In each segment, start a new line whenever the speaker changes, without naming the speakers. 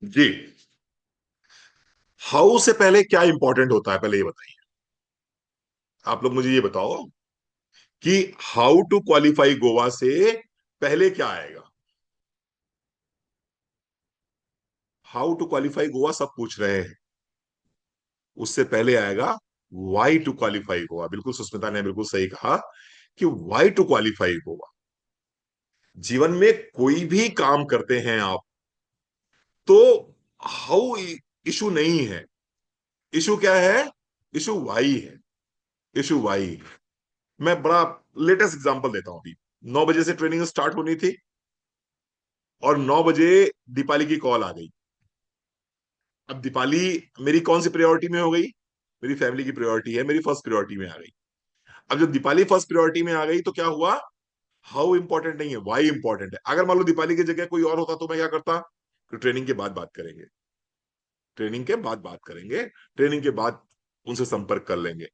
जी। How से पहले क्या इंपॉर्टेंट होता है, पहले ये बताइए। आप लोग मुझे ये बताओ कि हाउ टू क्वालिफाई गोवा से पहले क्या आएगा। हाउ टू क्वालिफाई गोवा सब पूछ रहे हैं, उससे पहले आएगा वाई टू क्वालिफाई गोवा। बिल्कुल सुष्मिता ने बिल्कुल सही कहा कि वाई टू क्वालिफाई गोवा। जीवन में कोई भी काम करते हैं आप, तो हाउ इशू नहीं है। इशू क्या है? इशू वाई है। Issue why. मैं बड़ा लेटेस्ट एग्जांपल देता हूं। अभी 9 बजे से ट्रेनिंग स्टार्ट होनी थी और 9 बजे दीपाली की कॉल आ गई। अब दीपाली मेरी कौन सी प्रायोरिटी में हो गई? मेरी फैमिली की प्रायोरिटी है, मेरी फर्स्ट प्रायोरिटी में आ गई। अब जब दीपाली फर्स्ट प्रायोरिटी में आ गई तो क्या हुआ? हाउ इंपॉर्टेंट नहीं है, वाई इंपॉर्टेंट है। अगर मान लो दीपाली की जगह कोई और होता तो मैं क्या करता कि ट्रेनिंग के बाद बात करेंगे, ट्रेनिंग के बाद बात करेंगे, ट्रेनिंग के बाद उनसे संपर्क कर लेंगे।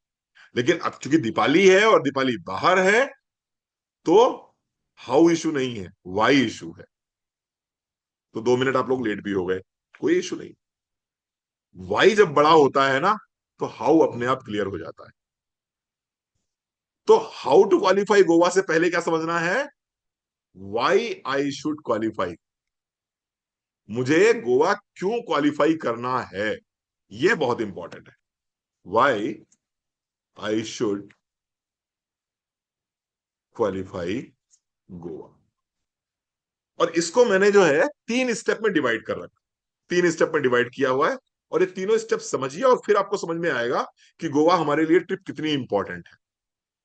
लेकिन अब चूंकि दीपाली है और दीपाली बाहर है, तो हाउ इशू नहीं है, वाई इशू है। तो 2 मिनट आप लोग लेट भी हो गए, कोई इशू नहीं। वाई जब बड़ा होता है ना, तो हाउ अपने आप क्लियर हो जाता है। तो हाउ टू क्वालिफाई गोवा से पहले क्या समझना है? Why I should qualify. मुझे गोवा क्यों क्वालिफाई करना है, ये बहुत इंपॉर्टेंट है। Why I should qualify Goa. और इसको मैंने जो है 3 स्टेप में डिवाइड कर रखा, 3 स्टेप में डिवाइड किया हुआ है। और ये तीनों स्टेप समझिए और फिर आपको समझ में आएगा कि गोवा हमारे लिए ट्रिप कितनी इंपॉर्टेंट है।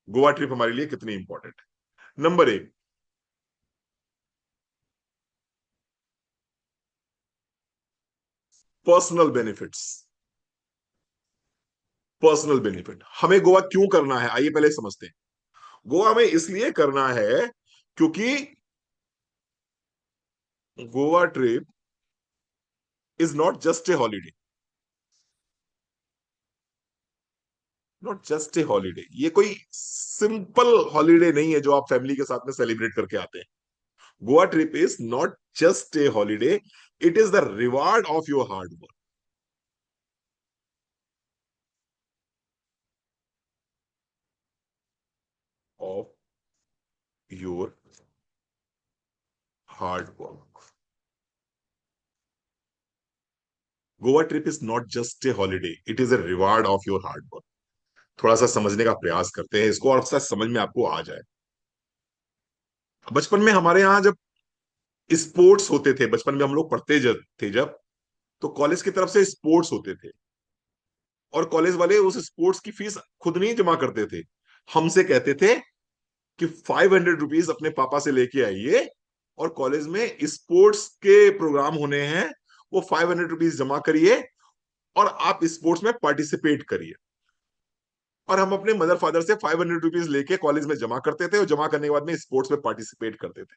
गोवा ट्रिप हमारे लिए कितनी इंपॉर्टेंट है। Number 1, personal benefits. Personal benefit हमें गोवा क्यों करना है, आइए पहले समझते हैं। गोवा में इसलिए करना है क्योंकि Goa trip is not just a holiday. Not just a holiday, ये कोई सिंपल हॉलीडे नहीं है जो आप फैमिली के साथ में सेलिब्रेट करके आते हैं। Goa trip is not just a holiday, it is the reward of your hard work. Of your hard work. Goa trip is not just a holiday, it is a reward of your hard work. थोड़ा सा समझने का प्रयास करते हैं इसको और शायद समझ में आपको आ जाए। बचपन में हमारे यहाँ जब स्पोर्ट्स होते थे, बचपन में हम लोग पढ़ते जब थे, जब तो कॉलेज की तरफ से स्पोर्ट्स होते थे और कॉलेज वाले उस स्पोर्ट्स की फीस खुद नहीं जमा करते थे। हमसे कहते थे कि 500 रुपीज अपने पापा से लेके आइए और कॉलेज में स्पोर्ट्स के प्रोग्राम होने हैं, वो 500 रुपीज जमा करिए और आप स्पोर्ट्स में पार्टिसिपेट करिए। और हम अपने मदर फादर से 500 रुपीज लेके कॉलेज में जमा करते थे और जमा करने के बाद में स्पोर्ट्स में पार्टिसिपेट करते थे।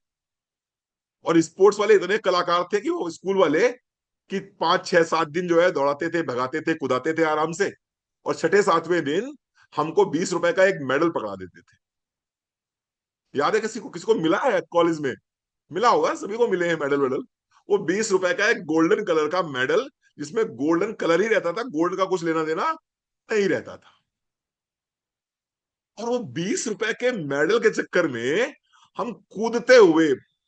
और स्पोर्ट्स वाले इतने कलाकार थे कि वो स्कूल वाले कि 5 6 7 दिन जो है दौड़ाते थे, भगाते थे, कुदाते थे आराम से। और छठे सातवें दिन हमको 20 रुपए का एक मेडल पकड़ा देते थे। याद है किसी को मिला है कॉलेज में? मिला होगा, सभी को मिले हैं मेडल वेडल। वो 20 रुपए का एक गोल्डन कलर का मेडल, जिसमें गोल्डन कलर ही रहता था, गोल्ड का कुछ लेना देना नहीं रहता था। और वो 20 रुपए के मेडल के चक्कर में हम कूदते हुए,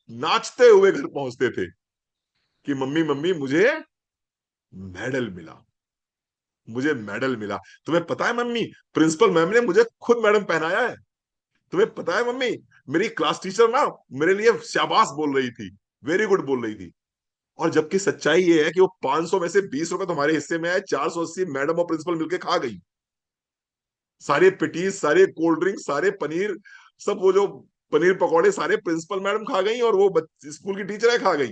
नाचते हुए घर पहुंचते थे कि मम्मी मम्मी मुझे मेडल मिला, मुझे मेडल मिला। तुम्हें पता है मम्मी, प्रिंसिपल मैम ने मुझे खुद मैडम पहनाया है। तुम्हें पता है मम्मी, मेरी क्लास टीचर ना मेरे लिए शाबाश बोल रही थी, वेरी गुड बोल रही थी। और जबकि सच्चाई ये है कि वो 500 में से 20 रुपए तुम्हारे हिस्से में आए, 480 मैडम और प्रिंसिपल मिलके खा गई। सारे पेटीज, सारे कोल्ड ड्रिंक, सारे पनीर, सब वो जो पनीर पकौड़े सारे प्रिंसिपल मैडम खा गई और वो स्कूल की टीचर खा गई।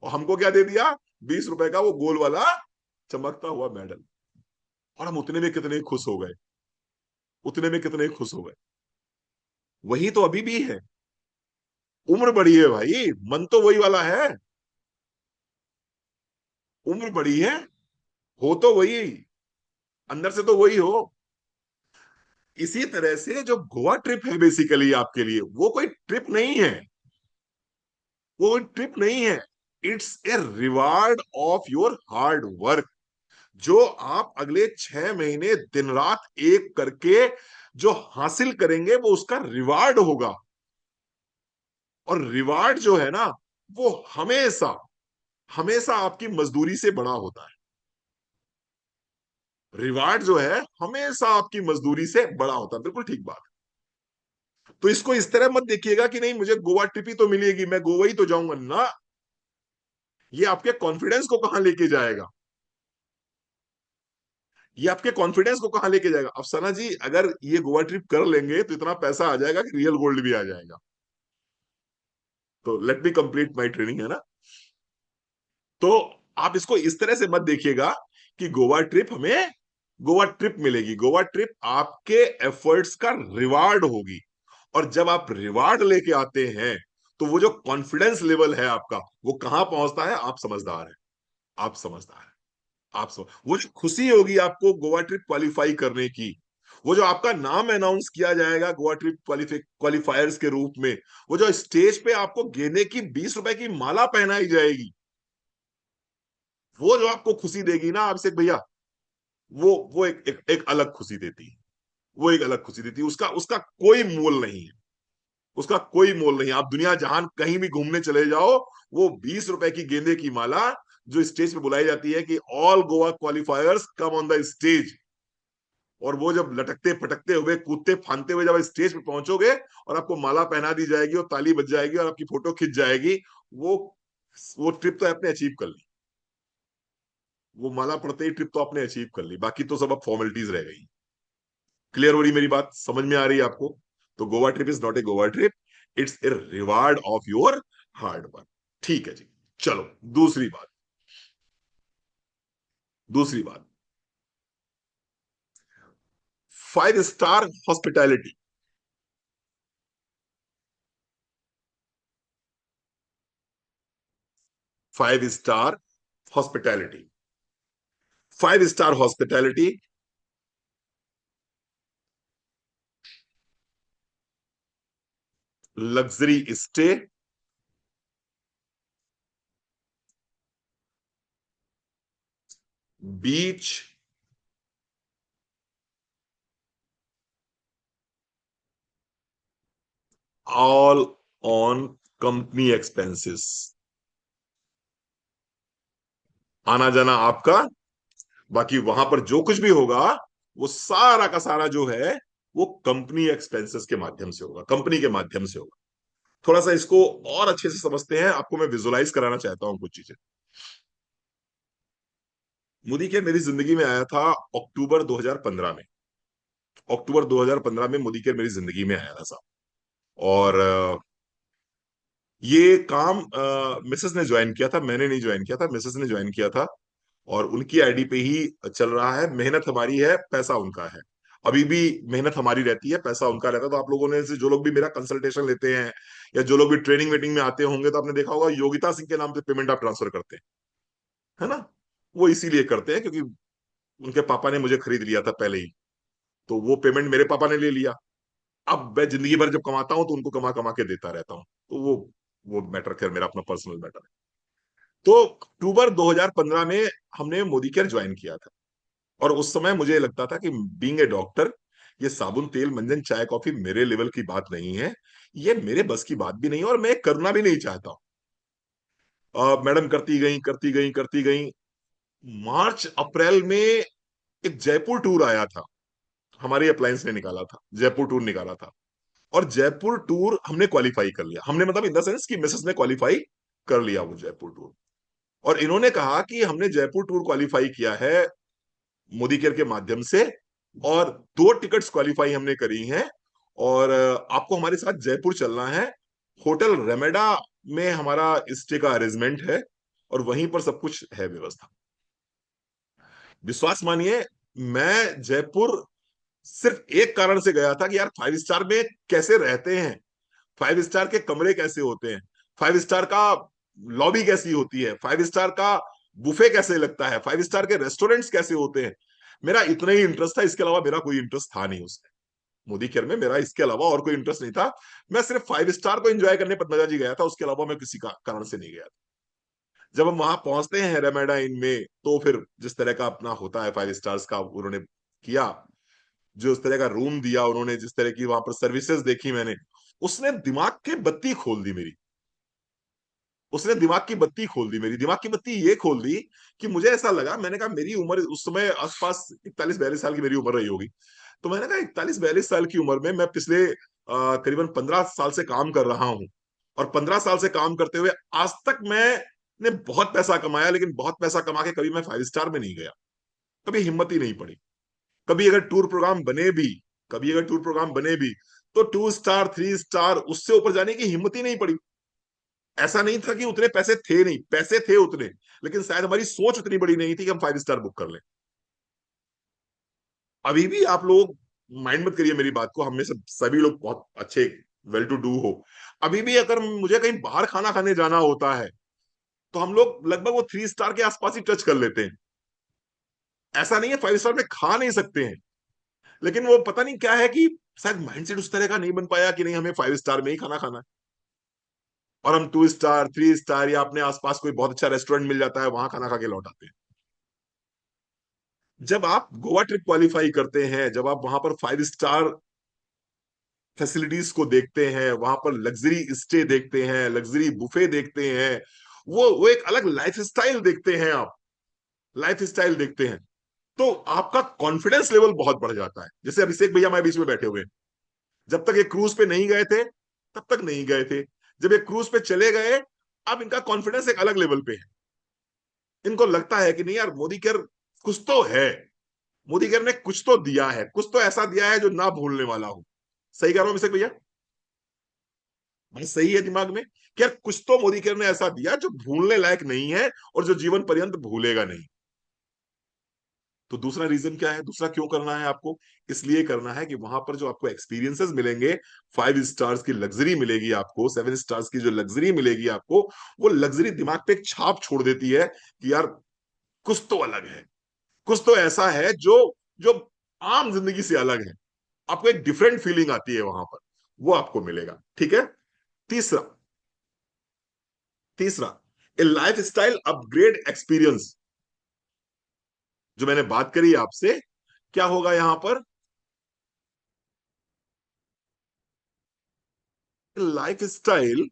और हमको क्या दे दिया? 20 रुपए का वो गोल वाला चमकता हुआ मेडल। और हम उतने में कितने खुश हो गए, उतने में कितने खुश हो गए। वही तो अभी भी है। उम्र बड़ी है भाई, मन तो वही वाला है। उम्र बड़ी है, हो तो वही, अंदर से तो वही हो। इसी तरह से जो गोवा ट्रिप है बेसिकली आपके लिए वो कोई ट्रिप नहीं है, वो कोई ट्रिप नहीं है। It's a reward of your hard work. जो आप अगले 6 महीने दिन रात एक करके जो हासिल करेंगे वो उसका रिवार्ड होगा। और रिवार्ड जो है ना, वो हमेशा हमेशा आपकी मजदूरी से बड़ा होता है। रिवार्ड जो है हमेशा आपकी मजदूरी से बड़ा होता है, बिल्कुल ठीक बात। तो इसको इस तरह मत देखिएगा कि नहीं मुझे गोवा ट्रिप ही तो मिलेगी, मैं गोवा ही तो जाऊंगा ना। ये आपके कॉन्फिडेंस को कहां लेके जाएगा? ये आपके कॉन्फिडेंस को कहां लेके जाएगा? अफसाना जी, अगर ये गोवा ट्रिप कर लेंगे तो इतना पैसा आ जाएगा कि रियल गोल्ड भी आ जाएगा। तो let me complete my training, है ना। तो आप इसको इस तरह से मत देखिएगा कि गोवा ट्रिप हमें गोवा ट्रिप मिलेगी। गोवा ट्रिप आपके एफर्ट्स का रिवार्ड होगी। और जब आप रिवार्ड लेके आते हैं तो वो जो कॉन्फिडेंस लेवल है आपका, वो कहां पहुंचता है? आप समझदार हैं। आप समझदार हैं। वो जो खुशी होगी आपको गोवा ट्रिप क्वालिफाई करने की, वो जो आपका नाम अनाउंस किया जाएगा गोवा ट्रिप क्वालिफायर्स के रूप में, वो जो स्टेज पे आपको गेंदे की 20 रुपए की माला पहनाई जाएगी, वो जो आपको खुशी देगी ना अभिषेक भैया, वो एक अलग खुशी देती है। वो एक अलग खुशी देती है। उसका उसका कोई मोल नहीं है। उसका कोई मोल नहीं है। आप दुनिया जहान कहीं भी घूमने चले जाओ, वो 20 रुपए की गेंदे की माला जो स्टेज पे बुलाई जाती है कि all Goa क्वालिफायर्स come on the stage, और वो जब लटकते पटकते हुए कूदते फांदते हुए जब स्टेज पे पहुंचोगे और आपको माला पहना दी जाएगी और ताली बज जाएगी और आपकी फोटो खिंच जाएगी, वो वो ट्रिप तो आपने अचीव कर ली। वो माला पड़ते ही ट्रिप तो आपने अचीव कर ली, बाकी तो सब अब फॉर्मेलिटीज रह गई। क्लियर हो रही मेरी बात? समझ में आ रही है आपको? तो Goa trip is not a Goa trip, it's a reward of your hard work. ठीक है जी। चलो, दूसरी बात। दूसरी बात, 5 star hospitality. 5 star hospitality. 5 star hospitality, luxury stay, beach, all on company expenses. आना जाना आपका, बाकी वहां पर जो कुछ भी होगा वो सारा का सारा जो है वो कंपनी एक्सपेंसेस के माध्यम से होगा, कंपनी के माध्यम से होगा। थोड़ा सा इसको और अच्छे से समझते हैं, आपको मैं विजुलाइज कराना चाहता हूं कुछ चीजें। मोदी केयर मेरी जिंदगी में आया था अक्टूबर 2015 में। अक्टूबर 2015 में मोदी केयर मेरी जिंदगी में आया था साहब। और ये काम मिसेस ने ज्वाइन किया था, मैंने नहीं ज्वाइन किया था, मिसेस ने ज्वाइन किया था। और उनकी आईडी पे ही चल रहा है। मेहनत हमारी है, पैसा उनका है। अभी भी मेहनत हमारी रहती है, पैसा उनका रहता है। तो आप लोगों ने से जो लोग भी मेरा कंसल्टेशन लेते हैं या जो लोग भी ट्रेनिंग मीटिंग में आते होंगे, तो आपने देखा होगा योगिता सिंह के नाम से पेमेंट आप ट्रांसफर करते हैं, है ना। वो इसीलिए करते हैं क्योंकि उनके पापा ने मुझे खरीद लिया था पहले ही, तो वो पेमेंट मेरे पापा ने ले लिया। अब मैं जिंदगी भर जब कमाता हूं तो उनको कमा कमा के देता रहता हूं। तो वो मैटर खैर मेरा अपना पर्सनल मैटर है। तो अक्टूबर 2015 में हमने मोदी केयर ज्वाइन किया था। और उस समय मुझे लगता था कि बीइंग ए डॉक्टर, ये साबुन तेल मंजन चाय कॉफी मेरे लेवल की बात नहीं है, ये मेरे बस की बात भी नहीं है, और मैं करना भी नहीं चाहता। मैडम करती गई करती गई करती गई। मार्च अप्रैल में एक जयपुर टूर आया था, हमारी अप्लायंस ने निकाला था, जयपुर टूर निकाला था। और जयपुर टूर हमने क्वालिफाई कर लिया, हमने मतलब इन द सेंस कि मिसेस ने क्वालिफाई कर लिया वो जयपुर टूर। और इन्होंने कहा कि हमने जयपुर टूर क्वालिफाई किया है मोदी केयर के माध्यम से, और 2 टिकट्स क्वालिफाई हमने करी हैं। और आपको हमारे साथ जयपुर चलना है। होटल रेमेडा में हमारा स्टे का अरेंजमेंट है, और वहीं पर सब कुछ है व्यवस्था। विश्वास मानिए, मैं जयपुर सिर्फ एक कारण से गया था कि यार 5 स्टार में कैसे रहते हैं, 5 स्टार के कमरे कैसे होते हैं, 5 स्टार का लॉबी कैसी होती है, 5 स्टार का बुफे कैसे लगता है, 5 स्टार के रेस्टोरेंट्स कैसे होते हैं। मेरा इतना ही इंटरेस्ट था, इसके अलावा मेरा कोई इंटरेस्ट था नहीं उसमें। मोदी केयर में मेरा इसके अलावा और कोई इंटरेस्ट नहीं था। मैं सिर्फ 5 स्टार को एंजॉय करने पद्मजा जी गया था, उसके अलावा मैं किसी कारण से नहीं गया था। जब हम वहां पहुंचते हैं रेमेडा इन में, तो फिर जिस तरह का अपना होता है 5 स्टार्स का उन्होंने किया, जो उस तरह का रूम दिया उन्होंने, जिस तरह की वहां पर सर्विसेज देखी मैंने, उसने दिमाग की बत्ती खोल दी मेरी। उसने दिमाग की बत्ती खोल दी मेरी, दिमाग की बत्ती ये खोल दी कि मुझे ऐसा लगा, मैंने कहा मेरी उम्र उस समय आसपास 41-42 साल की मेरी उम्र रही होगी। तो मैंने कहा 41-42 साल की उम्र में मैं पिछले करीबन 15 साल से काम कर रहा हूं, और 15 साल से काम करते हुए आज तक मैंने बहुत पैसा कमाया, लेकिन बहुत पैसा कमा के कभी मैं 5 स्टार में नहीं गया। कभी हिम्मत ही नहीं पड़ी। कभी अगर टूर प्रोग्राम बने भी, कभी अगर टूर प्रोग्राम बने भी, तो 2 स्टार 3 स्टार उससे ऊपर जाने की हिम्मत ही नहीं पड़ी। ऐसा नहीं था कि उतने पैसे थे नहीं, पैसे थे उतने, लेकिन शायद हमारी सोच उतनी बड़ी नहीं थी कि हम 5 स्टार बुक कर लें। अभी भी आप लोग माइंड मत करिए मेरी बात को, हम में से सभी लोग बहुत अच्छे, वेल टू डू हो। अभी भी अगर मुझे कहीं बाहर खाना खाने जाना होता है, तो हम लोग लगभग वो 3 स्टार के आसपास ही टच कर लेते हैं। ऐसा नहीं है 5 स्टार में खा नहीं सकते हैं, लेकिन वो पता नहीं क्या है कि शायद माइंडसेट उस तरह का नहीं बन पाया कि नहीं, हमें 5 स्टार में ही खाना खाना है, और हम 2 स्टार 3 स्टार या अपने आसपास कोई बहुत अच्छा रेस्टोरेंट मिल जाता है वहां खाना खा के लौट आते हैं। जब आप गोवा ट्रिप क्वालिफाई करते हैं, जब आप वहां पर 5 स्टार फैसिलिटीज को देखते हैं, वहां पर लग्जरी स्टे देखते हैं, लग्जरी बुफे देखते हैं, वो एक अलग लाइफ स्टाइल देखते हैं आप, लाइफ स्टाइल देखते हैं, तो आपका कॉन्फिडेंस लेवल बहुत बढ़ जाता है। जैसे अभिषेक भैया हमारे बीच में बैठे हुए हैं, जब तक ये क्रूज पे नहीं गए थे तब तक नहीं गए थे, जब ये क्रूज पे चले गए, अब इनका कॉन्फिडेंस एक अलग लेवल पे है। इनको लगता है कि नहीं यार, मोदी केयर कुछ तो है, मोदी केयर ने कुछ तो दिया है, कुछ तो ऐसा दिया है जो ना भूलने वाला हो। सही कह रहा हूं अभिषेक भैया? बात सही है दिमाग में कि यार कुछ तो मोदी केयर ने ऐसा दिया जो भूलने लायक नहीं है, और जो जीवन पर्यंत भूलेगा नहीं। तो दूसरा रीजन क्या है, दूसरा क्यों करना है आपको? इसलिए करना है कि वहां पर जो आपको एक्सपीरियंसेस मिलेंगे, 5 स्टार्स की लग्जरी मिलेगी आपको, 7 स्टार्स की जो लग्जरी मिलेगी आपको, वो लग्जरी दिमाग पे एक छाप छोड़ देती है कि यार कुछ तो अलग है, कुछ तो ऐसा है जो जो आम जिंदगी से अलग है। आपको एक डिफरेंट फीलिंग आती है वहां पर, वो आपको मिलेगा। ठीक है। तीसरा, तीसरा, ए लाइफ स्टाइल अपग्रेड एक्सपीरियंस, जो मैंने बात करी आपसे, क्या होगा यहां पर? Life style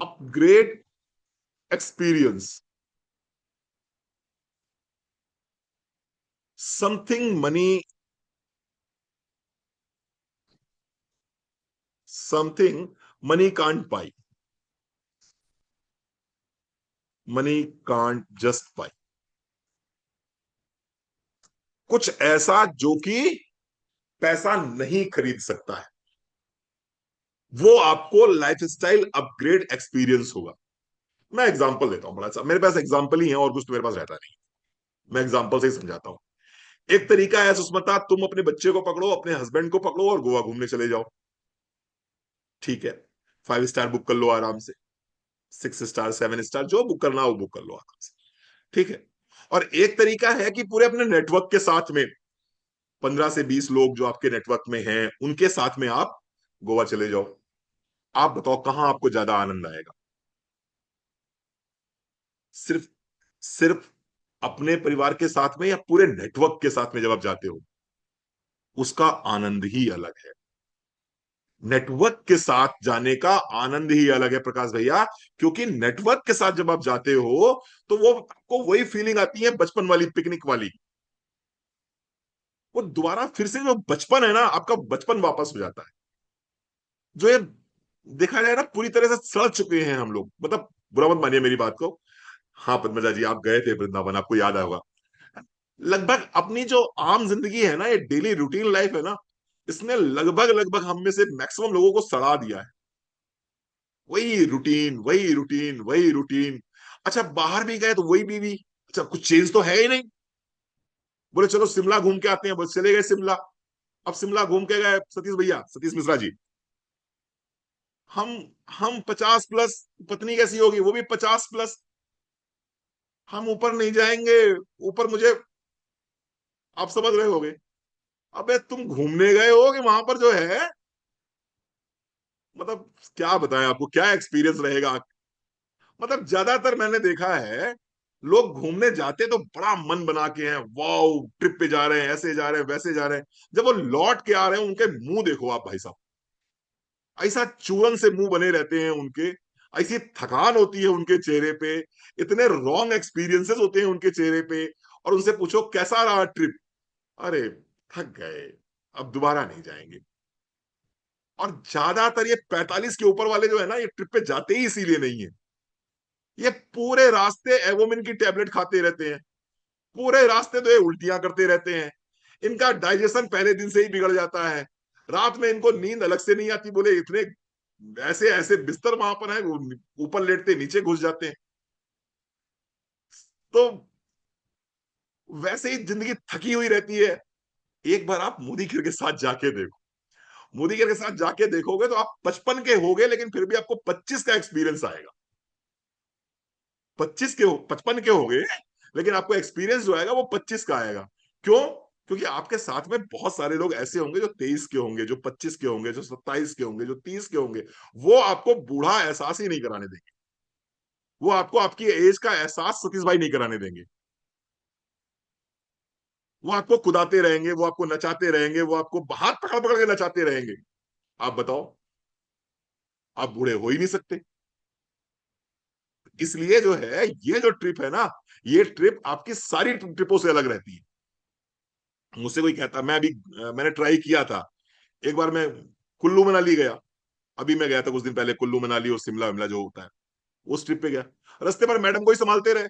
upgrade experience, something money, something money can't by, money can't just by, कुछ ऐसा जो कि पैसा नहीं खरीद सकता है, वो आपको लाइफ स्टाइल अपग्रेड एक्सपीरियंस होगा। मैं एग्जांपल देता हूं बड़ा सा, मेरे पास एग्जांपल ही है और कुछ तो मेरे पास रहता नहीं। मैं एग्जांपल से ही समझाता हूं। एक तरीका है सुष्मिता, तुम अपने बच्चे को पकड़ो, अपने हस्बैंड को पकड़ो और गोवा घूमने चले जाओ। ठीक है, 5 स्टार बुक कर लो आराम से, 6 स्टार 7 स्टार जो बुक करना हो वो बुक कर लो आराम से। ठीक है। और एक तरीका है कि पूरे अपने नेटवर्क के साथ में 15 से 20 लोग जो आपके नेटवर्क में हैं उनके साथ में आप गोवा चले जाओ। आप बताओ कहां आपको ज्यादा आनंद आएगा? सिर्फ सिर्फ अपने परिवार के साथ में या पूरे नेटवर्क के साथ में जब आप जाते हो, उसका आनंद ही अलग है। नेटवर्क के साथ जाने का आनंद ही अलग है प्रकाश भैया, क्योंकि नेटवर्क के साथ जब आप जाते हो, तो वो आपको वही फीलिंग आती है बचपन वाली, पिकनिक वाली। वो दोबारा फिर से जो बचपन है ना, आपका बचपन वापस हो जाता है। जो ये देखा जाए ना, पूरी तरह से सड़ चुके हैं हम लोग, मतलब बुरा मत मानिए मेरी बात को। हाँ पद्मजा जी, आप गए थे वृंदावन, आपको याद होगा। लगभग अपनी जो आम जिंदगी है ना, ये डेली रूटीन लाइफ है ना, इसने लगभग लगभग हम में से मैक्सिमम लोगों को सड़ा दिया है। वही रूटीन वही रूटीन वही रूटीन। अच्छा बाहर भी गए तो वही बीवी, अच्छा कुछ चेंज तो है ही नहीं। बोले चलो शिमला घूम के आते हैं, बस चले गए शिमला। अब शिमला घूम के गए सतीश भैया, सतीश मिश्रा जी, हम हम 50 प्लस, पत्नी कैसी होगी, वो भी 50 प्लस। हम ऊपर नहीं जाएंगे, ऊपर मुझे, आप समझ रहे होगे। अबे तुम घूमने गए हो कि वहां पर जो है, मतलब क्या बताएं आपको, क्या एक्सपीरियंस रहेगा। मतलब ज्यादातर मैंने देखा है, लोग घूमने जाते तो बड़ा मन बना के हैं, वाओ ट्रिप पे जा रहे हैं, ऐसे जा रहे हैं, वैसे जा रहे हैं। जब वो लौट के आ रहे हैं, उनके मुंह देखो आप भाई साहब, ऐसा चूरन से मुंह बने रहते हैं उनके, ऐसी थकान होती है उनके चेहरे पे, इतने रॉन्ग एक्सपीरियंसेस होते हैं उनके चेहरे पे। और उनसे पूछो कैसा रहा ट्रिप, अरे थक गए, अब दोबारा नहीं जाएंगे। और ज्यादातर ये 45 के ऊपर वाले जो है ना, ये ट्रिप पे जाते ही इसीलिए नहीं है। ये पूरे रास्ते एवोमिन की टेबलेट खाते रहते हैं, पूरे रास्ते तो ये उल्टियां करते रहते हैं, इनका डाइजेशन पहले दिन से ही बिगड़ जाता है, रात में इनको नींद अलग से नहीं आती, बोले इतने ऐसे ऐसे बिस्तर वहां पर है, वो ऊपर लेटते नीचे घुस जाते हैं। तो वैसे ही जिंदगी थकी हुई रहती है। एक बार आप मोदी खेर के साथ जाके देखो, मोदी खेर के साथ जाके देखोगे तो आप 55 के होगे, लेकिन फिर भी आपको 25 का एक्सपीरियंस आएगा। 55 के होगे, लेकिन आपको एक्सपीरियंस जो आएगा वो 25 का आएगा। क्यों? क्योंकि आपके साथ में बहुत सारे लोग ऐसे होंगे जो 23 के होंगे, जो 25 के होंगे, जो 27 के होंगे, जो 30 के होंगे। वो आपको बूढ़ा एहसास ही नहीं कराने देंगे, वो आपको आपकी एज का एहसास सतीश भाई नहीं कराने देंगे। वो आपको कुदाते रहेंगे, वो आपको नचाते रहेंगे, वो आपको हाथ पकड़ पकड़ के नचाते रहेंगे। आप बताओ, आप बूढ़े हो ही नहीं सकते। इसलिए जो है, ये जो ट्रिप है ना, ये ट्रिप आपकी सारी ट्रिपों से अलग रहती है। मुझसे कोई कहता, मैं अभी मैंने ट्राई किया था, एक बार मैं कुल्लू मनाली गया। अभी मैं गया था कुछ दिन पहले, कुल्लू मनाली और शिमला विमला जो होता है, उस ट्रिप पे गया। रास्ते पर मैडम को ही संभालते रहे,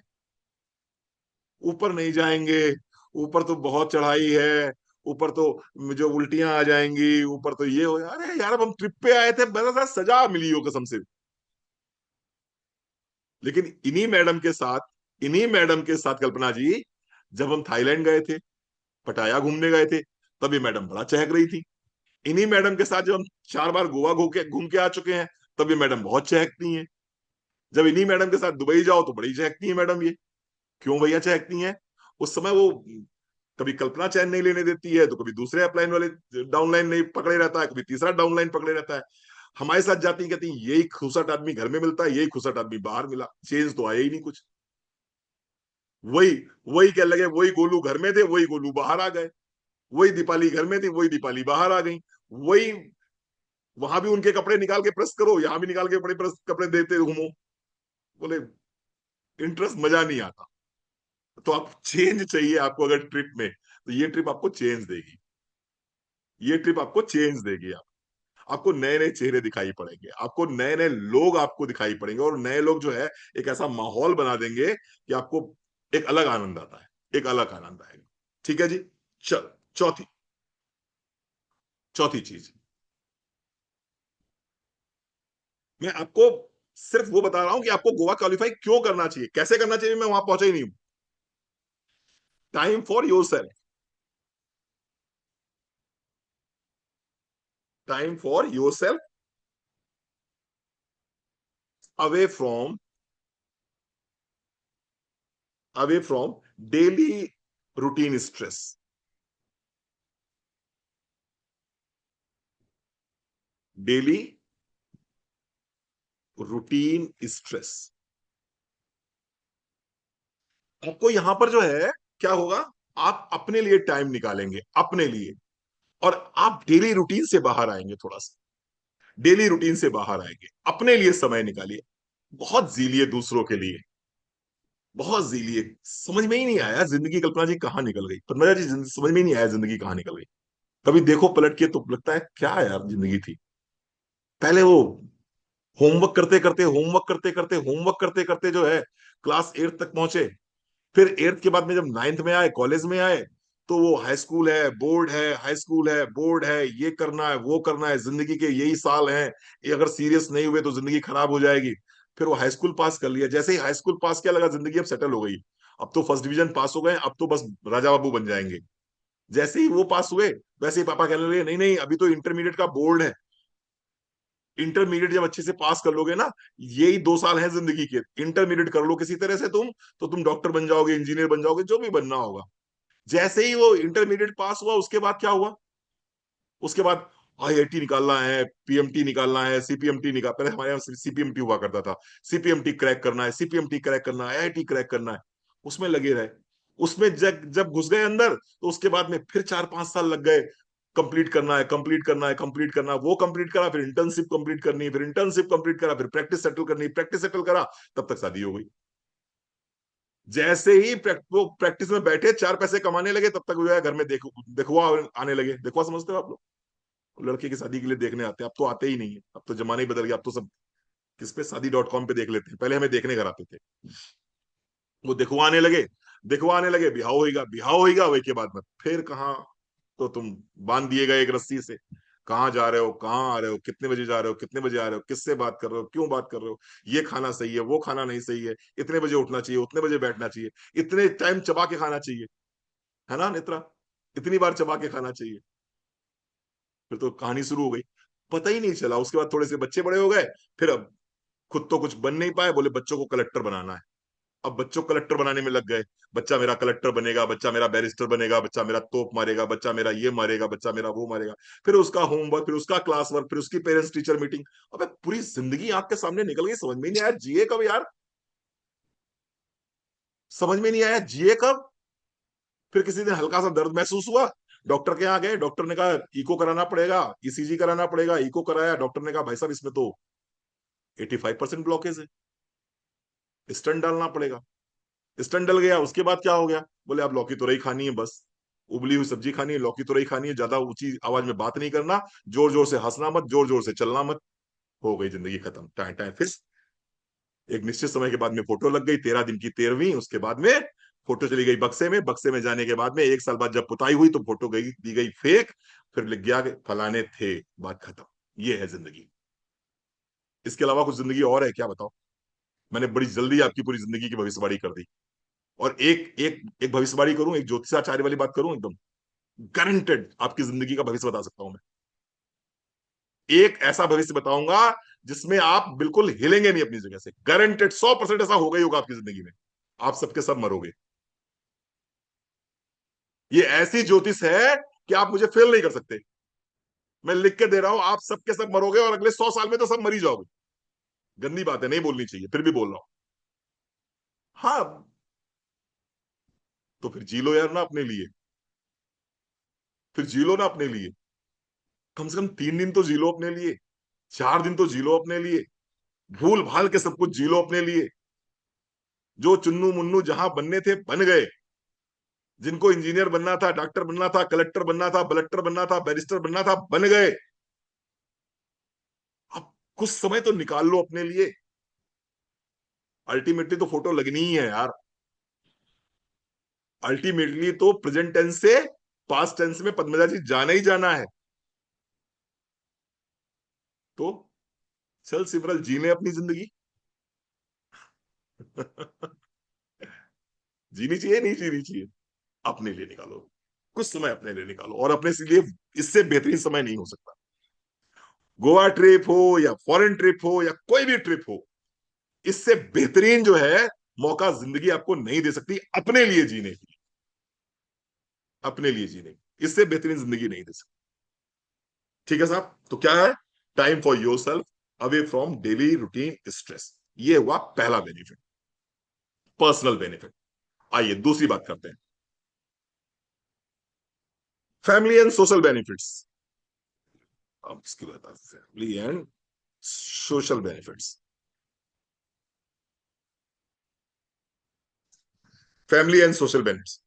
ऊपर नहीं जाएंगे, ऊपर तो बहुत चढ़ाई है, ऊपर तो मुझे उल्टियां आ जाएंगी, ऊपर तो ये हो। अरे यार, अब हम ट्रिप पे आए थे, बड़ा सजा मिली हो कसम से। लेकिन इन्हीं मैडम के साथ कल्पना जी, जब हम थाईलैंड गए थे, पटाया घूमने गए थे, तब ये मैडम बड़ा चहक रही थी। इन्हीं मैडम के साथ जब हम 4 बार गोवा घूम के आ चुके हैं, तब ये मैडम बहुत चहकती हैं। जब इन्हीं मैडम के साथ दुबई जाओ तो बड़ी चहकती है मैडम ये। क्यों भैया चहकती हैं? उस समय वो कभी कल्पना चैन नहीं लेने देती है, तो कभी दूसरे अपलाइन वाले डाउनलाइन नहीं पकड़े रहता है, कभी तीसरा डाउनलाइन पकड़े रहता है। हमारे साथ जाती है, कहती है यही खुसट आदमी घर में मिलता है, यही खुसट आदमी बाहर मिला, चेंज तो आया ही नहीं कुछ। वही वही क्या लगे, वही गोलू घर में थे, वही गोलू बाहर आ गए। वही दीपाली घर में थी, वही दीपाली बाहर आ गई। वही, वहां भी उनके कपड़े निकाल के प्रेस करो, यहां भी निकाल के बड़े प्रेस कपड़े देते घूमो। बोले इंटरेस्ट, मजा नहीं आता। तो आप चेंज चाहिए आपको अगर ट्रिप में, तो ये ट्रिप आपको चेंज देगी। ये ट्रिप आपको चेंज देगी। आपको नए नए चेहरे दिखाई पड़ेंगे, आपको नए नए लोग आपको दिखाई पड़ेंगे, और नए लोग जो है एक ऐसा माहौल बना देंगे कि आपको एक अलग आनंद आता है, एक अलग आनंद आएगा। ठीक है जी। चल, चौथी चौथी चीज, मैं आपको सिर्फ वो बता रहा हूं कि आपको गोवा क्वालिफाई क्यों करना चाहिए, कैसे करना चाहिए, मैं वहां पहुंचा ही नहीं हूं। Time for your self, time for your self, away from away from daily routine stress, daily routine stress. आपको यहां पर जो है क्या होगा, आप अपने लिए टाइम निकालेंगे, अपने लिए। और आप डेली रूटीन से बाहर आएंगे, थोड़ा सा डेली रूटीन से बाहर आएंगे, अपने लिए समय निकालिए। बहुत जीलिए दूसरों के लिए, बहुत जीलिए। समझ में ही नहीं आया जिंदगी, कल्पना जी कहाँ निकल गई, पद्मजा जी समझ में ही नहीं आया जिंदगी कहाँ निकल गई। कभी देखो पलट के तो लगता है क्या यार जिंदगी थी। पहले वो होमवर्क करते करते जो है क्लास 8 तक पहुंचे। फिर 8th के बाद में जब 9th में आए, कॉलेज में आए, तो वो हाई स्कूल है, बोर्ड है, हाई स्कूल है, बोर्ड है, ये करना है, वो करना है, जिंदगी के यही साल हैं, ये अगर सीरियस नहीं हुए तो जिंदगी खराब हो जाएगी। फिर वो हाई स्कूल पास कर लिया, जैसे ही हाई स्कूल पास किया लगा जिंदगी अब सेटल हो गई, अब तो फर्स्ट डिवीजन पास हो गए, अब तो बस राजा बाबू बन जाएंगे। जैसे ही वो पास हुए, वैसे ही पापा कहने लगे नहीं नहीं, अभी तो इंटरमीडिएट का बोर्ड है, इंटरमीडिएट जब अच्छे से पास कर लोगे ना, यही 2 साल है जिंदगी के, इंटरमीडिएट कर लो किसी तरह से तुम, तो तुम डॉक्टर बन जाओगे, इंजीनियर बन जाओगे, जो भी बनना होगा। जैसे ही वो इंटरमीडिएट पास हुआ, उसके बाद क्या हुआ, उसके बाद आईआईटी निकालना है, पीएमटी निकालना है, सीपीएमटी निकाल, पहले हमारे यहाँ सीपीएमटी हुआ करता था, सीपीएमटी क्रैक करना है, सीपीएमटी क्रैक करना है, आईआईटी क्रैक करना है, उसमें लगे रहे। उसमें जब जब घुस गए अंदर, तो उसके बाद में फिर 4-5 साल लग गए। कंप्लीट करना है, कंप्लीट करना है, कंप्लीट करना है, वो कंप्लीट करा, फिर इंटर्नशिप कंप्लीट करनी है, फिर इंटर्नशिप कंप्लीट करा, फिर प्रैक्टिस सेटल करनी है, प्रैक्टिस सेटल करा, तब तक शादी हो गई। जैसे ही वो प्रैक्टिस में बैठे, 4 पैसे कमाने लगे, तब तक जो है घर में देखुआ आने लगे। देखुआ समझते हो आप लोग? लड़के की शादी के लिए देखने आते हैं, अब तो आते ही नहीं है, अब तो जमाना ही बदल गया, अब तो सब किस पे, शादी.com पे देख लेते हैं, पहले हमें देखने घर आते थे। वो दिखवाने लगे, दिखवाने लगे, बिहाव होगा, बिहाव होगा, वही के बाद में फिर कहाँ, तो तुम बांध दिए गए एक रस्सी से। कहाँ जा रहे हो, कहाँ आ रहे हो, कितने बजे जा रहे हो, कितने बजे आ रहे हो, किससे बात कर रहे हो, क्यों बात कर रहे हो, ये खाना सही है, वो खाना नहीं सही है, इतने बजे उठना चाहिए, उतने बजे बैठना चाहिए, इतने टाइम चबा के खाना चाहिए, है ना नेत्रा? इतनी बार चबा के खाना चाहिए। फिर तो कहानी शुरू हो गई। पता ही नहीं चला, उसके बाद थोड़े से बच्चे बड़े हो गए। फिर अब खुद तो कुछ बन नहीं पाए, बोले बच्चों को कलेक्टर बनाना है। अब बच्चों को कलेक्टर बनाने में लग गए। बच्चा मेरा कलेक्टर बनेगा, बच्चा मेरा बैरिस्टर बनेगा, बच्चा मेरा तोप मारेगा, बच्चा मेरा ये मारेगा, बच्चा मेरा वो मारेगा। फिर उसका होमवर्क, फिर उसका क्लास वर्क, फिर उसकी पेरेंट्स टीचर मीटिंग। अबे पूरी जिंदगी आंख के सामने निकल गई, समझ में नहीं आया जिए कब यार। समझ में नहीं आया जिए कब। फिर किसी दिन हल्का सा दर्द महसूस हुआ, डॉक्टर के यहाँ गए, डॉक्टर ने कहा इको कराना पड़ेगा, ईसीजी कराना पड़ेगा। इको कराया, डॉक्टर ने कहा भाई साहब इसमें तो 85% ब्लॉकेज है, स्टंट डालना पड़ेगा। स्टंट डल गया, उसके बाद क्या हो गया, बोले अब लौकी तुरई खानी है बस, उबली हुई सब्जी खानी है, लौकी तुरई खानी है, ज्यादा ऊंची आवाज में बात नहीं करना, जोर जोर से हंसना मत, जोर जोर से चलना मत। हो गई जिंदगी खत्म, टाइम टाइम फिर। एक निश्चित समय के बाद में फोटो लग गई, 13 दिन की 13वीं, उसके बाद में फोटो चली गई बक्से में, बक्से में जाने के बाद में 1 साल बाद जब पुताई हुई तो फोटो गई, दी गई फेक। फिर लिख गया कि फलाने थे, बात खत्म। ये है जिंदगी। इसके अलावा कुछ जिंदगी और है क्या, बताओ? मैंने बड़ी जल्दी आपकी पूरी जिंदगी की भविष्यवाणी कर दी। और एक एक एक भविष्यवाणी करूं, एक ज्योतिषाचार्य वाली बात करूं, एकदम गारंटेड आपकी जिंदगी का भविष्य बता सकता हूं मैं। एक ऐसा भविष्य बताऊंगा जिसमें आप बिल्कुल हिलेंगे नहीं अपनी जगह से, गारंटेड 100% ऐसा होगा ही होगा आपकी जिंदगी में। आप सबके सब मरोगे। ये ऐसी ज्योतिष है कि आप मुझे फेल नहीं कर सकते। मैं लिख के दे रहा हूं, आप सबके सब मरोगे और अगले 100 साल में तो सब मरी जाओगे। गंदी बात है, नहीं बोलनी चाहिए, फिर भी बोल रहा हूं। हाँ, तो फिर जी लो यार ना अपने लिए, फिर जी लो ना अपने लिए। कम से कम 3 दिन तो जी लो अपने लिए, 4 दिन तो जी लो अपने लिए। भूल भाल के सब कुछ जी लो अपने लिए। जो चुन्नू मुन्नू जहां बनने थे बन गए। जिनको इंजीनियर बनना था, डॉक्टर बनना था, कलेक्टर बनना था, कलेक्टर बनना था, बैरिस्टर बनना था, बन गए। अब कुछ समय तो निकाल लो अपने लिए। अल्टीमेटली तो फोटो लगनी ही है यार। अल्टीमेटली तो प्रेजेंट टेंस से पास्ट टेंस में पद्मजा जी जाना ही जाना है। तो चल सिमरल, जी ले अपनी जिंदगी। जीनी चाहिए, नहीं जीनी चाहिए, अपने लिए निकालो। कुछ समय अपने लिए निकालो, और अपने लिए इससे बेहतरीन समय नहीं हो सकता। गोवा ट्रिप हो या फॉरेन ट्रिप हो या कोई भी ट्रिप हो, इससे बेहतरीन जो है मौका जिंदगी आपको नहीं दे सकती अपने लिए जीने की। अपने लिए जीने की इससे बेहतरीन जिंदगी नहीं दे सकती। ठीक है साहब, तो क्या है? Time for your self, away from daily routine stress. ये हुआ पहला बेनिफिट, पर्सनल बेनिफिट। आइए दूसरी बात करते हैं, फैमिली एंड सोशल बेनिफिट्स। अब इसकी बात, family and social benefits. Family and social benefits.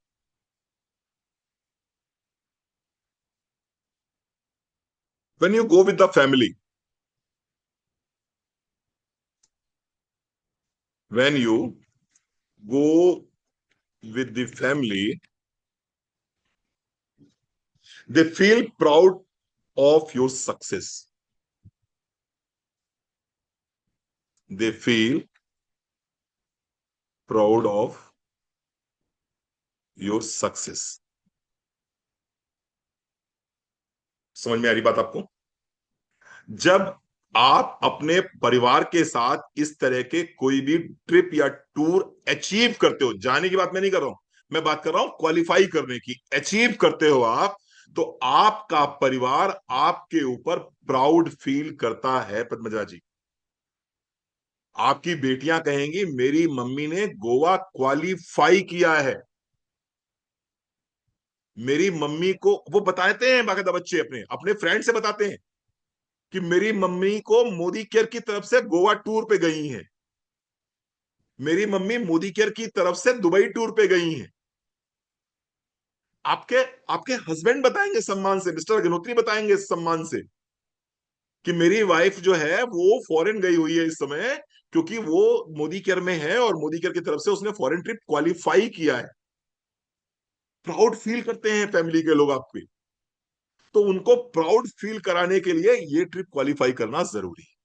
when you go with the family when you go with the family, they feel proud of your success. They feel proud of your success. समझ में आ रही बात आपको? जब आप अपने परिवार के साथ इस तरह के कोई भी ट्रिप या टूर अचीव करते हो, जाने की बात मैं नहीं कर रहा हूं, मैं बात कर रहा हूं क्वालिफाई करने की, अचीव करते हो आप, तो आपका परिवार आपके ऊपर प्राउड फील करता है पद्मजा जी। आपकी बेटियां कहेंगी मेरी मम्मी ने गोवा क्वालिफाई किया है। मेरी मम्मी को वो बताते हैं, बाकायदा बच्चे अपने अपने फ्रेंड से बताते हैं कि मेरी मम्मी को मोदी केयर की तरफ से गोवा टूर पे गई हैं। मेरी मम्मी मोदी केयर की तरफ से दुबई टूर पे गई हैं। आपके आपके हस्बैंड बताएंगे सम्मान से, मिस्टर अग्निहोत्री बताएंगे सम्मान से कि मेरी वाइफ जो है वो फॉरेन गई हुई है इस समय, क्योंकि वो मोदी केयर में है और मोदी केयर की तरफ से उसने फॉरेन ट्रिप क्वालिफाई किया है। प्राउड फील करते हैं फैमिली के लोग आप पे। तो उनको प्राउड फील कराने के लिए ये ट्रिप क्वालिफाई करना जरूरी है।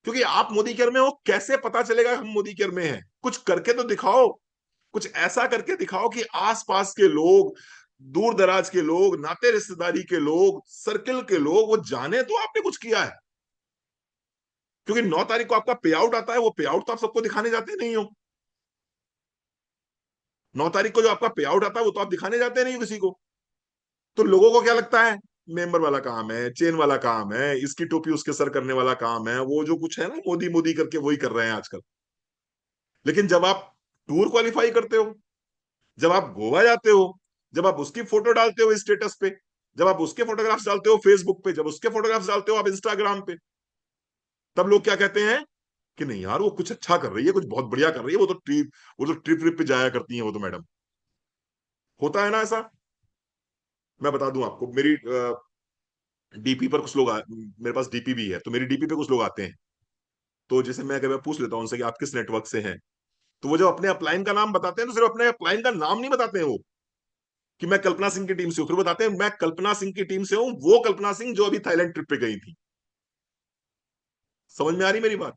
क्योंकि आप मोदी केयर में हो, कैसे पता चलेगा हम मोदी केयर में हैं? कुछ करके तो दिखाओ। कुछ ऐसा करके दिखाओ कि आसपास के लोग, दूर दराज के लोग, नाते रिश्तेदारी के लोग, सर्कल के लोग वो जाने तो आपने कुछ किया है। क्योंकि 9 तारीख को आपका पे आउट आता है, वो पे आउट तो आप सबको दिखाने जाते नहीं हो। 9 तारीख को जो आपका पे आउट आता है वो तो आप दिखाने जाते नहीं हो किसी को। तो लोगों को क्या लगता है, मेंबर वाला काम है, चेन वाला काम है, इसकी टोपी उसके सर करने वाला काम है, वो जो कुछ है ना मोदी मोदी करके वही कर रहे हैं आजकल। लेकिन जब आप टूर क्वालिफाई करते हो, जब आप गोवा जाते हो, जब आप उसकी फोटो डालते हो स्टेटस पे, जब आप उसके फोटोग्राफ्स डालते हो फेसबुक पे, जब उसके फोटोग्राफ्स डालते हो आप इंस्टाग्राम पे, तब लोग क्या कहते हैं कि नहीं यार वो कुछ अच्छा कर रही है, कुछ बहुत बढ़िया कर रही है, वो तो ट्रिप ट्रिप पे जाया करती है वो तो मैडम। होता है ना ऐसा। मैं बता दूं आपको, मेरी डीपी पर कुछ लोग मेरे पास डीपी भी है, तो मेरी डीपी पे कुछ लोग आते हैं। तो जैसे मैं कभी पूछ लेता हूँ उनसे कि आप किस नेटवर्क से हैं, तो वो जब अपने अपलाइन का नाम बताते हैं तो सिर्फ अपने अपलाइन का नाम नहीं बताते हैं वो कि मैं कल्पना सिंह की टीम से हूं, फिर बताते हैं मैं कल्पना सिंह की टीम से हूं, वो कल्पना सिंह जो अभी थाईलैंड ट्रिप पे गई थी। समझ में आ रही मेरी बात?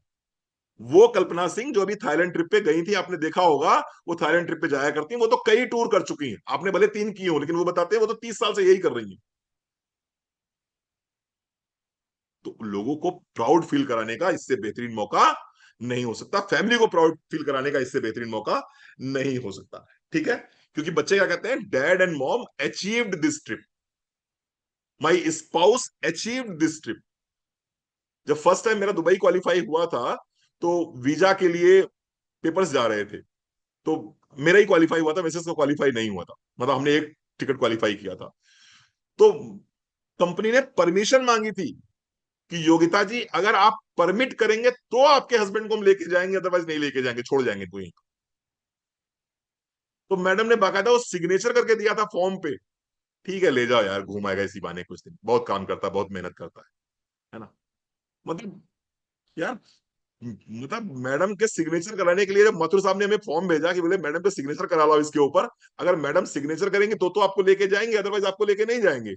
वो कल्पना सिंह जो अभी थाईलैंड ट्रिप पे गई थी, आपने देखा होगा वो थाईलैंड ट्रिप पे जाया करती हैं, वो तो कई टूर कर चुकी हैं, आपने भले 3 किए हो, लेकिन वो बताते हैं वो तो 30 साल से यही कर रही हैं। तो लोगों को प्राउड फील कराने का इससे बेहतरीन मौका नहीं हो सकता, फैमिली को प्राउड फील कराने का इससे बेहतरीन मौका नहीं हो सकता। ठीक है? क्योंकि बच्चे क्या कहते हैं, dad and mom achieved this trip, my spouse achieved this trip. जब फर्स्ट टाइम मेरा दुबई क्वालिफाई हुआ था, तो वीजा के लिए पेपर्स जा रहे थे, तो मेरा ही क्वालिफाई हुआ था, मिसेस का क्वालिफाई नहीं हुआ था, मतलब हमने एक टिकट क्वालिफाई किया था। तो कंपनी ने परमिशन मांगी थी कि योगिता जी अगर आप परमिट करेंगे तो आपके हस्बैंड को हम लेके जाएंगे, अदरवाइज नहीं लेके जाएंगे, छोड़ जाएंगे कोई। तो मैडम ने बाकायदा वो सिग्नेचर करके दिया था फॉर्म पे। ठीक है ले जाओ यार, घूम आएगा इसी बहाने, कुछ दिन बहुत काम करता है, बहुत मेहनत करता है ना। मतलब यार, मतलब मैडम के सिग्नेचर कराने के लिए जब मथुर साहब ने हमें फॉर्म भेजा कि बोले मैडम पे सिग्नेचर करा लो इसके ऊपर, अगर मैडम सिग्नेचर करेंगे तो आपको लेके जाएंगे, अदरवाइज आपको लेके नहीं जाएंगे।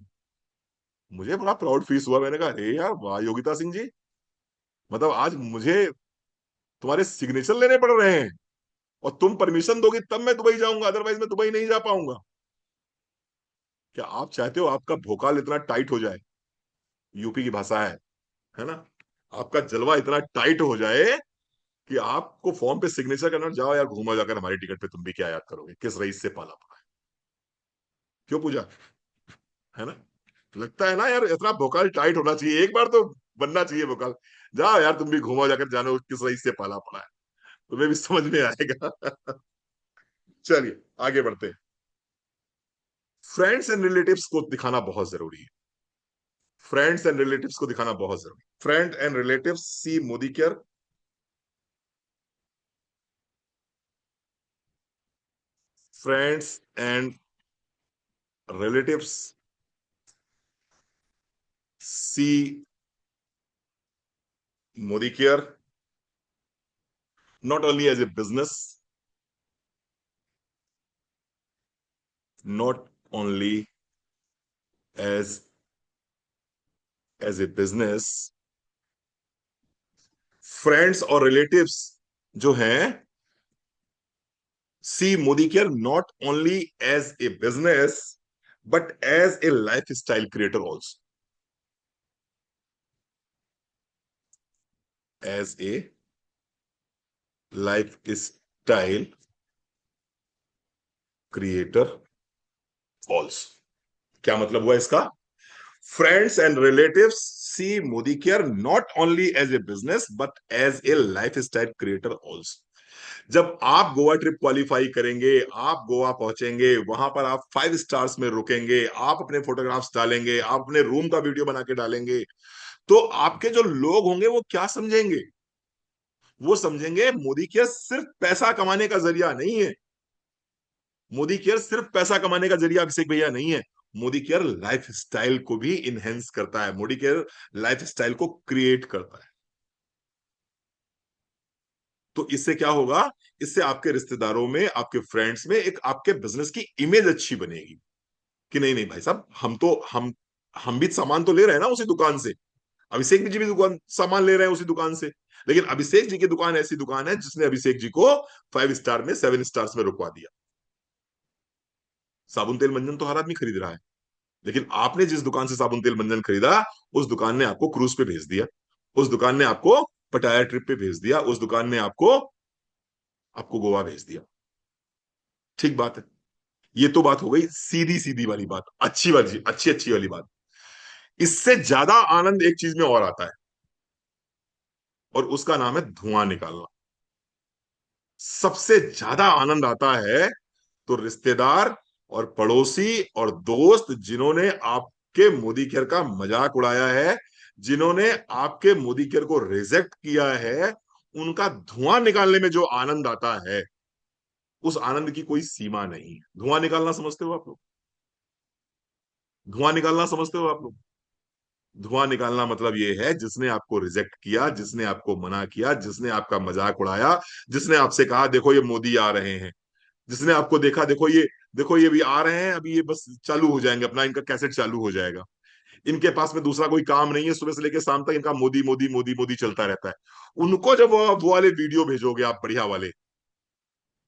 मुझे बड़ा प्राउड फील हुआ, मैंने कहा अरे यार वाह योगिता सिंह जी, मतलब आज मुझे तुम्हारे सिग्नेचर लेने पड़ रहे हैं, और तुम परमिशन दोगी तब मैं दुबई जाऊंगा, अदरवाइज मैं दुबई नहीं जा पाऊंगा। क्या आप चाहते हो आपका भोकाल इतना टाइट हो जाए, यूपी की भाषा है ना, आपका जलवा इतना टाइट हो जाए कि आपको फॉर्म पे सिग्नेचर करना, जाओ यार घूमा जाकर हमारी टिकट पे, तुम भी क्या याद करोगे, किस रईस से पाला पड़ा है, क्यों पूजा, है ना? लगता है ना यार, इतना भोकाल टाइट होना चाहिए, एक बार तो बनना चाहिए भोकाल। जाओ यार तुम भी घूमा जाकर, जानो किस रईस से पाला पड़ा है, तुम्हें भी समझ में आएगा। चलिए आगे बढ़ते हैं। फ्रेंड्स एंड रिलेटिव्स को दिखाना बहुत जरूरी है। फ्रेंड्स एंड रिलेटिव्स को दिखाना बहुत जरूरी। Friend and relatives see Modi care, friends and relatives see Modi Care not only as a business, not only as a business, friends और रिलेटिव्स जो हैं see Modi care not only as a business but as a lifestyle creator also, as a lifestyle creator also. क्या मतलब हुआ इसका? Friends and relatives see Modi care not only as a business but as a lifestyle creator also. जब आप Goa trip qualify करेंगे, आप गोवा पहुंचेंगे, वहां पर आप 5 स्टार्स में रुकेंगे, आप अपने फोटोग्राफ्स डालेंगे, आप अपने रूम का वीडियो बना के डालेंगे, तो आपके जो लोग होंगे वो क्या समझेंगे? वो समझेंगे मोदी केयर सिर्फ पैसा कमाने का जरिया नहीं है। मोदी केयर सिर्फ पैसा कमाने का जरिया अभिषेक भैया नहीं है। मोदी केयर लाइफ स्टाइल को भी इनहेंस करता है, मोदी केयर लाइफ स्टाइल को क्रिएट करता है। तो इससे क्या होगा? इससे आपके रिश्तेदारों में, आपके फ्रेंड्स में एक आपके बिजनेस की इमेज अच्छी बनेगी कि नहीं नहीं भाई साहब, हम भी सामान तो ले रहे हैं ना उसी दुकान से। अभिषेक जी भी दुकान सामान ले रहे हैं उसी दुकान से। लेकिन अभिषेक जी की दुकान ऐसी दुकान है जिसने अभिषेक जी को 5 स्टार में, 7 स्टार्स में रुकवा दिया। साबुन तेल मंजन तो हर आदमी खरीद रहा है, लेकिन आपने जिस दुकान से साबुन तेल मंजन खरीदा, उस दुकान ने आपको क्रूज पे भेज दिया, उस दुकान ने आपको पटाया ट्रिप पे भेज दिया, उस दुकान ने आपको आपको गोवा भेज दिया। ठीक बात है। ये तो बात हो गई सीधी सीधी वाली बात, अच्छी वाली, अच्छी अच्छी वाली बात। इससे ज्यादा आनंद एक चीज में और आता है, और उसका नाम है धुआं निकालना। सबसे ज्यादा आनंद आता है तो रिश्तेदार और पड़ोसी और दोस्त जिन्होंने आपके मोदी केयर का मजाक उड़ाया है, जिन्होंने आपके मोदी केयर को रिजेक्ट किया है, उनका धुआं निकालने में जो आनंद आता है, उस आनंद की कोई सीमा नहीं है। धुआं निकालना समझते हो आप लोग? धुआं निकालना समझते हो आप लोग? धुआं निकालना मतलब ये है, जिसने आपको रिजेक्ट किया, जिसने आपको मना किया, जिसने आपका मजाक उड़ाया, जिसने आपसे कहा देखो ये मोदी आ रहे हैं, जिसने आपको देखा देखो ये भी आ रहे हैं, अभी ये बस चालू हो जाएंगे, अपना इनका कैसेट चालू हो जाएगा, इनके पास में दूसरा कोई काम नहीं है, सुबह से लेकर शाम तक इनका मोदी मोदी मोदी मोदी चलता रहता है। उनको जब वो वाले वीडियो भेजोगे आप, बढ़िया वाले,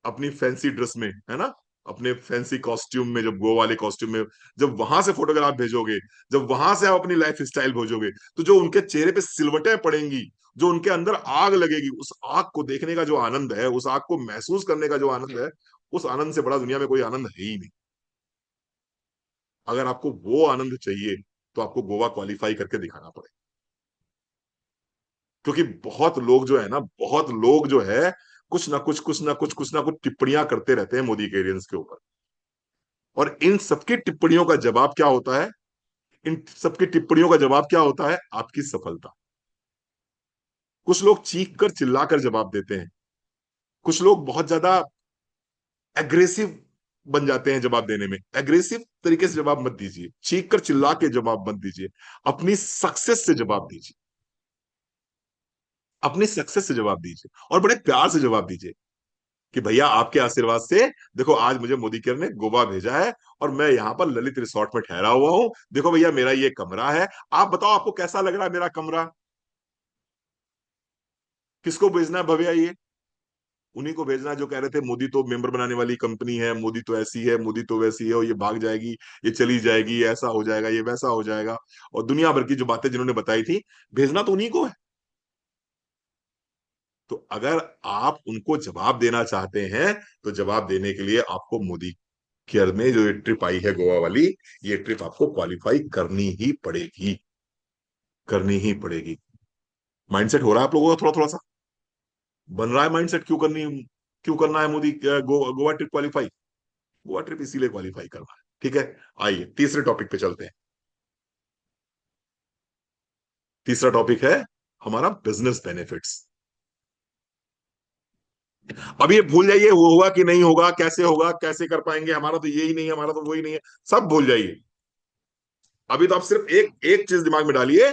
अपनी फैंसी ड्रेस में, है ना, अपने फैंसी कॉस्ट्यूम में, जब गो वाले कॉस्ट्यूम में, जब वहां से फोटोग्राफ भेजोगे, जब वहां से आप अपनी लाइफ स्टाइल भेजोगे, तो जो उनके चेहरे पे सिलवटें पड़ेंगी, जो उनके अंदर आग लगेगी, उस आग को देखने का जो आनंद है, उस आग को महसूस करने का जो आनंद है, उस आनंद से बड़ा दुनिया में कोई आनंद है ही नहीं। अगर आपको वो आनंद चाहिए, तो आपको गोवा क्वालिफाई करके दिखाना पड़ेगा। क्योंकि बहुत लोग जो है ना, बहुत लोग जो है, कुछ ना कुछ टिप्पणियां करते रहते हैं मोदी के एरियंस के ऊपर। और इन सबकी टिप्पणियों का जवाब क्या होता है? इन सबकी टिप्पणियों का जवाब क्या होता है? आपकी सफलता। कुछ लोग चीख कर चिल्लाकर जवाब देते हैं, कुछ लोग बहुत ज्यादा एग्रेसिव बन जाते हैं जवाब देने में। एग्रेसिव तरीके से जवाब मत दीजिए, चीख कर चिल्ला के जवाब मत दीजिए, अपनी सक्सेस से जवाब दीजिए, अपनी सक्सेस से जवाब दीजिए, और बड़े प्यार से जवाब दीजिए कि भैया आपके आशीर्वाद से देखो आज मुझे मोदी केयर ने गोवा भेजा है, और मैं यहाँ पर ललित रिसोर्ट में ठहरा हुआ हूँ, देखो भैया मेरा ये कमरा है, आप बताओ आपको कैसा लग रहा है मेरा कमरा? किसको भेजना है भैया ये? उन्हीं को भेजना है जो कह रहे थे मोदी तो मेंबर बनाने वाली कंपनी है, मोदी तो ऐसी है, मोदी तो वैसी है, और ये भाग जाएगी, ये चली जाएगी, ये ऐसा हो जाएगा, ये वैसा हो जाएगा, और दुनिया भर की जो बातें जिन्होंने बताई थी, भेजना तो उन्हीं को है। तो अगर आप उनको जवाब देना चाहते हैं, तो जवाब देने के लिए आपको मोदी केयर में जो ये ट्रिप आई है गोवा वाली, ये ट्रिप आपको क्वालिफाई करनी ही पड़ेगी, करनी ही पड़ेगी। माइंडसेट हो रहा है आप लोगों का थोड़ा थोड़ा सा? बन रहा है माइंडसेट? क्यों करना है Modi Goa trip qualify? Goa trip इसीलिए क्वालिफाई करना है। ठीक है, आइए तीसरे टॉपिक पे चलते हैं। तीसरा टॉपिक है हमारा बिजनेस बेनिफिट्स। अब ये भूल जाइए वो होगा कि नहीं होगा, कैसे होगा, कैसे कर पाएंगे, हमारा तो यही नहीं है, हमारा तो वही नहीं है, सब भूल जाइए। अभी तो आप सिर्फ एक एक चीज दिमाग में डालिए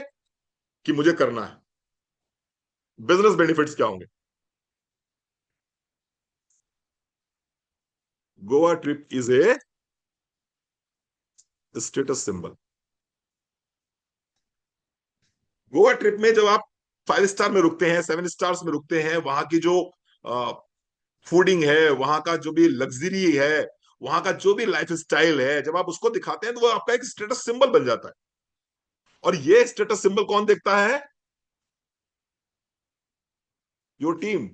कि मुझे करना है। बिजनेस बेनिफिट्स क्या होंगे? Goa trip is a status symbol. Goa trip में जब आप 5 स्टार में रुकते हैं, 7 स्टार्स में रुकते हैं, वहां की जो फूडिंग है, वहां का जो भी लग्जरी है, वहां का जो भी लाइफ स्टाइल है, जब आप उसको दिखाते हैं, तो वो आपका एक स्टेटस सिंबल बन जाता है। और ये स्टेटस सिंबल कौन देखता है? Your team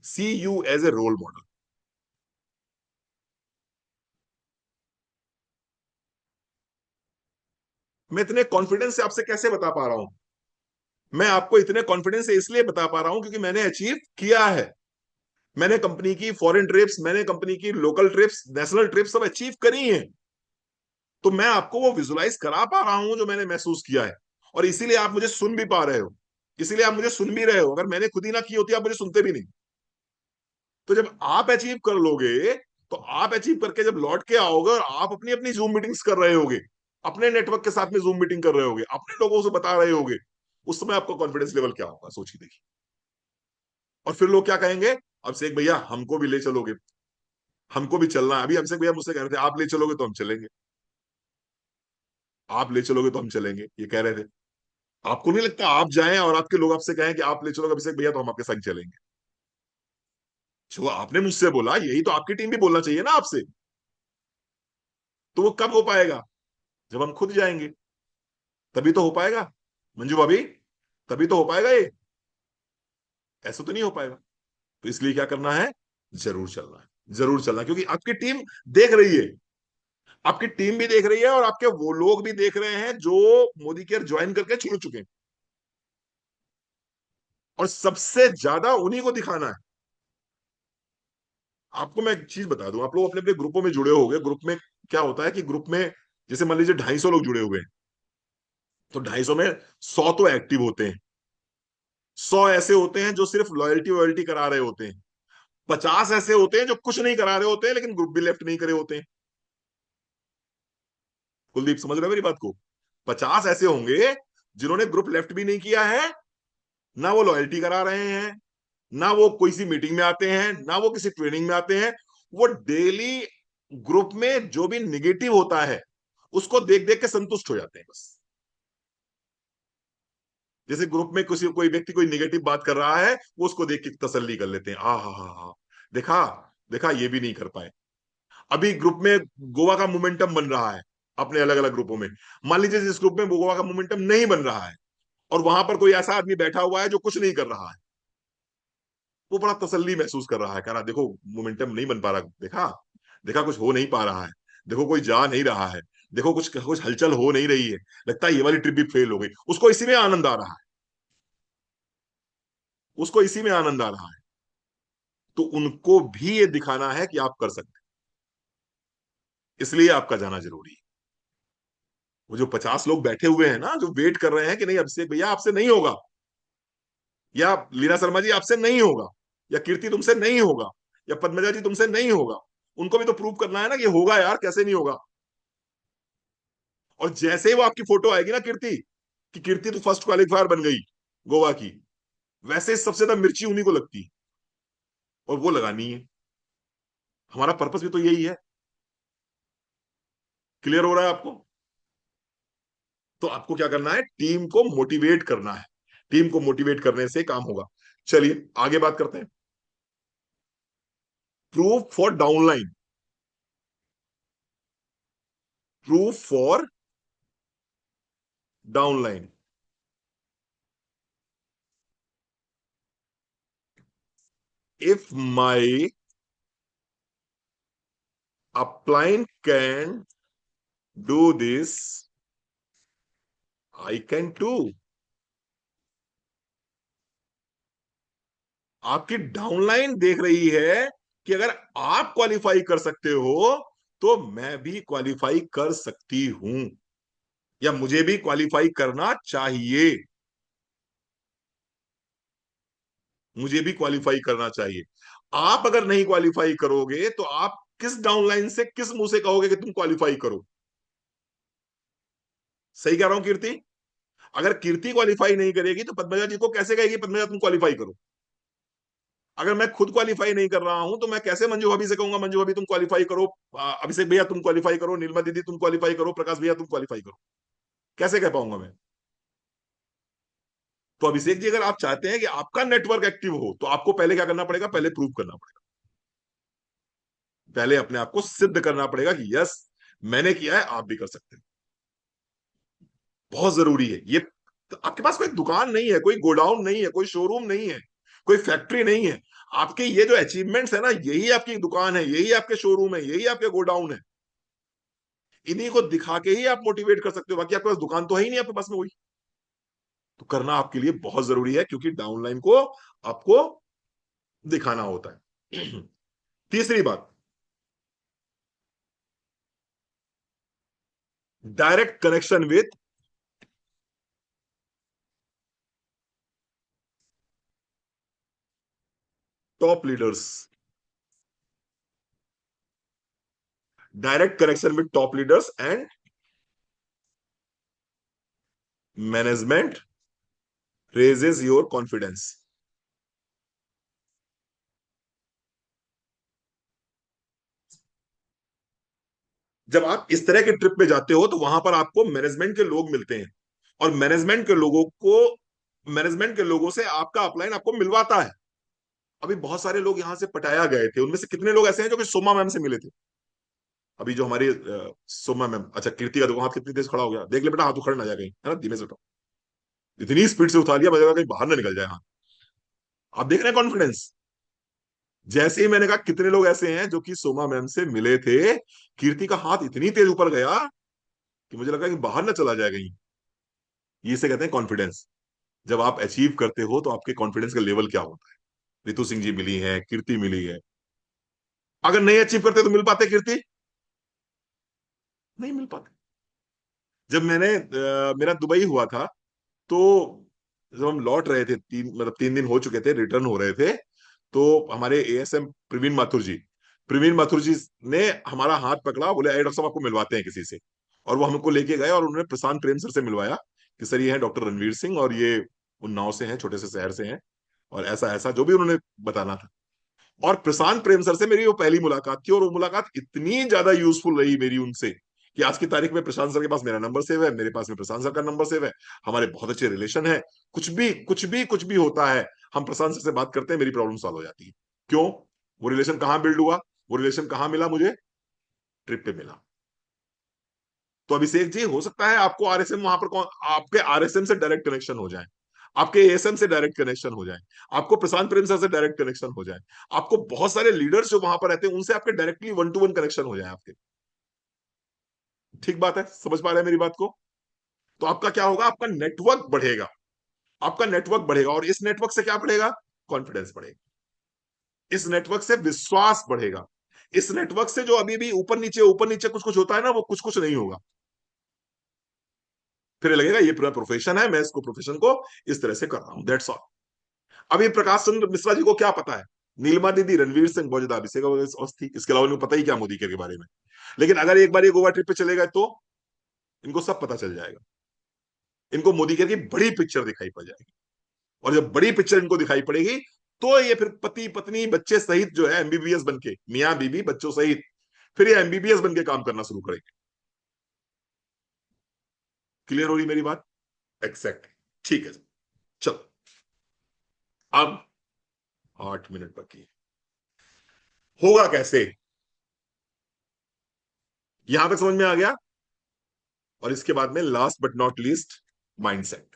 see you as a role model. मैं इतने कॉन्फिडेंस से आपसे कैसे बता पा रहा हूं? मैं आपको इतने कॉन्फिडेंस से इसलिए बता पा रहा हूं क्योंकि मैंने अचीव किया है। मैंने कंपनी की फॉरेन ट्रिप्स, मैंने कंपनी की लोकल ट्रिप्स, नेशनल ट्रिप्स सब अचीव करी हैं। तो मैं आपको वो विजुलाइज करा पा रहा हूं जो मैंने महसूस किया है। और इसीलिए आप मुझे सुन भी पा रहे हो, इसीलिए आप मुझे सुन भी रहे हो। अगर मैंने खुद ही ना की होती आप मुझे सुनते भी नहीं। तो जब आप अचीव कर लोगे, तो आप अचीव करके जब लौट के आओगे और आप अपनी अपनी जूम मीटिंग्स कर रहे होगे, अपने नेटवर्क के साथ में जूम मीटिंग कर रहे होगे, अपने लोगों से बता रहे होगे, उस समय आपका कॉन्फिडेंस लेवल क्या होगा सोचिए देखिए। और फिर लोग क्या कहेंगे? अभिषेक भैया हमको भी ले चलोगे, हमको भी चलना है। अभी अभिषेक भैया मुझसे कह रहे थे आप ले चलोगे तो हम चलेंगे, आप ले चलोगे तो हम चलेंगे, ये कह रहे थे। आपको नहीं लगता आप जाएं और आपके लोग आपसे कहें कि आप ले चलोगे अभिषेक भैया तो हम आपके संग चलेंगे? जो आपने मुझसे बोला यही तो आपकी टीम भी बोलना चाहिए ना आपसे। तो वो कब हो पाएगा? जब हम खुद जाएंगे, तभी तो हो पाएगा मंजू भाभी, तभी तो हो पाएगा ये। ऐसा तो नहीं हो पाएगा। तो इसलिए क्या करना है? जरूर चलना है, जरूर चलना है, क्योंकि आपकी टीम देख रही है, आपकी टीम भी देख रही है और आपके वो लोग भी देख रहे हैं जो मोदी केयर ज्वाइन करके छोड़ चुके हैं। और सबसे ज्यादा उन्हीं को दिखाना है। आपको मैं एक चीज बता दूं, आप लोग अपने अपने ग्रुपों में जुड़े होंगे। ग्रुप में क्या होता है कि ग्रुप में जैसे मान लीजिए 250 लोग जुड़े हुए हैं, तो 250 में 100 तो एक्टिव होते हैं, 100 ऐसे होते हैं जो सिर्फ लॉयल्टी वॉयल्टी करा रहे होते हैं, 50 ऐसे होते हैं जो कुछ नहीं करा रहे होते हैं लेकिन ग्रुप भी लेफ्ट नहीं करे होते हैं। कुलदीप समझ रहे हो मेरी बात को? 50 ऐसे होंगे जिन्होंने ग्रुप लेफ्ट भी नहीं किया है, ना वो लॉयल्टी करा रहे हैं, ना वो कोई सी मीटिंग में आते हैं, ना वो किसी ट्रेनिंग में आते हैं। वो डेली ग्रुप में जो भी निगेटिव होता है उसको देख देख के संतुष्ट हो जाते हैं बस। जैसे ग्रुप में किसी कोई व्यक्ति कोई निगेटिव बात कर रहा है, वो उसको देख के तसल्ली कर लेते हैं, आ हा, देखा, देखा ये भी नहीं कर पाए। अभी ग्रुप में गोवा का मोमेंटम बन रहा है, अपने अलग अलग ग्रुपों में। मान लीजिए जिस ग्रुप में गोवा का मोमेंटम नहीं बन रहा है और वहां पर कोई ऐसा आदमी बैठा हुआ है जो कुछ नहीं कर रहा है, वो बड़ा तसल्ली महसूस कर रहा है, कह रहा देखो मोमेंटम नहीं बन पा रहा, देखा, देखा कुछ हो नहीं पा रहा है, देखो कोई जा नहीं रहा है, देखो कुछ कुछ हलचल हो नहीं रही है, लगता है ये वाली ट्रिप भी फेल हो गई। उसको इसी में आनंद आ रहा है, उसको इसी में आनंद आ रहा है। तो उनको भी ये दिखाना है कि आप कर सकते हैं, इसलिए आपका जाना जरूरी है। वो जो 50 लोग बैठे हुए हैं ना, जो वेट कर रहे हैं कि नहीं अभिषेक भैया आपसे नहीं होगा, या लीना शर्मा जी आपसे नहीं होगा, या कीर्ति तुमसे नहीं होगा, या पद्मजा जी तुमसे नहीं होगा, उनको भी तो प्रूव करना है ना कि होगा यार, कैसे नहीं होगा। और जैसे ही वो आपकी फोटो आएगी ना कीर्ति, कि कीर्ति तो फर्स्ट क्वालिफायर बन गई गोवा की, वैसे ही सबसे ज्यादा मिर्ची उन्हीं को लगती है, और वो लगानी है। हमारा पर्पस भी तो यही है। क्लियर हो रहा है आपको? तो आपको क्या करना है? टीम को मोटिवेट करना है। टीम को मोटिवेट करने से काम होगा। चलिए आगे बात करते हैं। Proof for downline, proof for downline. If my upline can do this, I can too. आपकी डाउनलाइन देख रही है कि अगर आप क्वालिफाई कर सकते हो तो मैं भी क्वालिफाई कर सकती हूं, या मुझे भी क्वालिफाई करना चाहिए, मुझे भी क्वालिफाई करना चाहिए। आप अगर नहीं क्वालिफाई करोगे तो आप किस डाउनलाइन से किस मुंह से कहोगे कि तुम क्वालिफाई करो? सही कह रहा हूं कीर्ति? अगर कीर्ति क्वालिफाई नहीं करेगी तो पद्मजा जी को कैसे कहेगी पद्मजा तुम क्वालिफाई करो? अगर मैं खुद क्वालिफाई नहीं कर रहा हूं तो मैं कैसे मंजू भाभी से कहूंगा मंजू भाभी तुम क्वालिफाई करो, अभिषेक भैया तुम क्वालिफाई करो, नीलमा दीदी तुम क्वालिफाई करो, प्रकाश भैया तुम क्वालिफाई करो? कैसे कह पाऊंगा मैं? तो अभिषेक जी अगर आप चाहते हैं कि आपका नेटवर्क एक्टिव हो तो आपको पहले क्या करना पड़ेगा? पहले प्रूव करना पड़ेगा, पहले अपने आप को सिद्ध करना पड़ेगा कि यस मैंने किया है, आप भी कर सकते हैं। बहुत जरूरी है ये। तो आपके पास कोई दुकान नहीं है, कोई गोडाउन नहीं है, कोई शोरूम नहीं है, कोई फैक्ट्री नहीं है। आपके ये जो अचीवमेंट्स है ना, यही आपकी दुकान है, यही आपके शोरूम है, यही आपके गोडाउन है। इन्हीं को दिखा के ही आप मोटिवेट कर सकते हो, बाकी आपके पास दुकान तो है ही नहीं आपके पास में कोई। तो करना आपके लिए बहुत जरूरी है, क्योंकि डाउनलाइन को आपको दिखाना होता है। तीसरी बात, direct connection with top leaders. Direct connection with top leaders and management raises your confidence. जब आप इस तरह के ट्रिप पे जाते हो तो वहां पर आपको मैनेजमेंट के लोग मिलते हैं, और मैनेजमेंट के लोगों से आपका अपलाइन आपको मिलवाता है। अभी बहुत सारे लोग यहां से पटाया गए थे, उनमें से कितने लोग ऐसे हैं जो कि सोमा मैम से मिले थे? अभी जो हमारी सोमा मैम, अच्छा कीर्ति का देखो हाथ कितनी तेज खड़ा हो गया, देख ले बेटा हाथ उखड़ ना जाए कहीं, है ना, धीमे से उठाओ। इतनी स्पीड से उठा लिया, मुझे लगा कहीं बाहर ना निकल जाए हाथ। आप देख रहे हैं कॉन्फिडेंस? जैसे ही मैंने कहा कितने लोग ऐसे हैं जो कि सोमा मैम से मिले थे, कीर्ति का हाथ इतनी तेज ऊपर गया कि मुझे लगा कि बाहर ना चला जाए कहीं। ये से कहते हैं कॉन्फिडेंस। जब आप अचीव करते हो तो आपके कॉन्फिडेंस का लेवल क्या होता है? रितु सिंह जी मिली है, कीर्ति मिली है। अगर नहीं अचीव करते तो मिल पाते कीर्ति? नहीं मिल पाते। जब मेरा दुबई हुआ था, तो जब हम लौट रहे थे, 3 दिन हो चुके थे, रिटर्न हो रहे थे, तो हमारे एएसएम प्रवीण माथुर जी ने हमारा हाथ पकड़ा, बोले अरे डॉक्टर साहब आपको मिलवाते हैं किसी से। और वो हमको लेके गए और उन्होंने प्रशांत प्रेम सर से मिलवाया कि सर ये है डॉक्टर रणवीर सिंह, और ये उन्नाव से हैं, छोटे से शहर से हैं, और ऐसा ऐसा जो भी उन्होंने बताना था। और प्रशांत प्रेम सर से मेरी वो पहली मुलाकात थी, और वो मुलाकात इतनी ज्यादा यूजफुल रही मेरी उनसे कि आज की तारीख में प्रशांत सर के पास मेरा नंबर सेव है, मेरे पास में प्रशांत सर का नंबर सेव है। हमारे बहुत अच्छे रिलेशन है। कुछ भी होता है, हम प्रशांत सर से बात करते हैं, मेरी प्रॉब्लम सॉल्व हो जाती है। क्यों? वो रिलेशन कहाँ बिल्ड हुआ? वो रिलेशन कहाँ मिला मुझे? ट्रिप पे मिला। तो अभिषेक जी, हो सकता है आपको आरएसएम वहां पर कौन, आपके आरएसएम से डायरेक्ट कनेक्शन हो जाए, आपके एएसएम से डायरेक्ट कनेक्शन हो जाए, आपको प्रशांत प्रेम सर से डायरेक्ट कनेक्शन हो जाए, आपको बहुत सारे लीडर्स जो वहां पर रहते हैं उनसे आपके directly one two one connection हो जाए आपके। ठीक बात है, समझ पा रहे हैं मेरी बात को? तो आपका क्या होगा? आपका नेटवर्क बढ़ेगा। आपका नेटवर्क बढ़ेगा, और इस नेटवर्क से क्या बढ़ेगा? कॉन्फिडेंस बढ़ेगा। इस नेटवर्क से विश्वास बढ़ेगा। इस नेटवर्क से जो अभी भी ऊपर नीचे कुछ कुछ होता है ना, वो कुछ कुछ नहीं होगा। फिर लगेगा ये पूरा प्रोफेशन है, मैं इसको प्रोफेशन को इस तरह से कर रहा हूं, दैट्स ऑल। अभी प्रकाश चंद्र मिश्रा जी को क्या पता है? नीलमा दीदी, रणवीर सिंह, बहुत ज्यादा अभिषेक अवस्थी, इसके अलावा इनको पता ही क्या मोदी के बारे में? लेकिन अगर एक बार ये गोवा ट्रिप पे चले गए तो इनको सब पता चल जाएगा। इनको मोदी केयर की बड़ी पिक्चर दिखाई पड़ जाएगी। और जब बड़ी पिक्चर इनको दिखाई पड़ेगी, तो ये फिर पति पत्नी बच्चे सहित जो है एमबीबीएस बन के, मियाँ बीबी बच्चों सहित, फिर ये एमबीबीएस बन के काम करना शुरू करेंगे। क्लियर हो रही मेरी बात? एक्सैक्ट। ठीक है, चलो। अब 8 मिनट बाकी है। होगा कैसे? यहां तक समझ में आ गया? और इसके बाद में last but not least, mindset.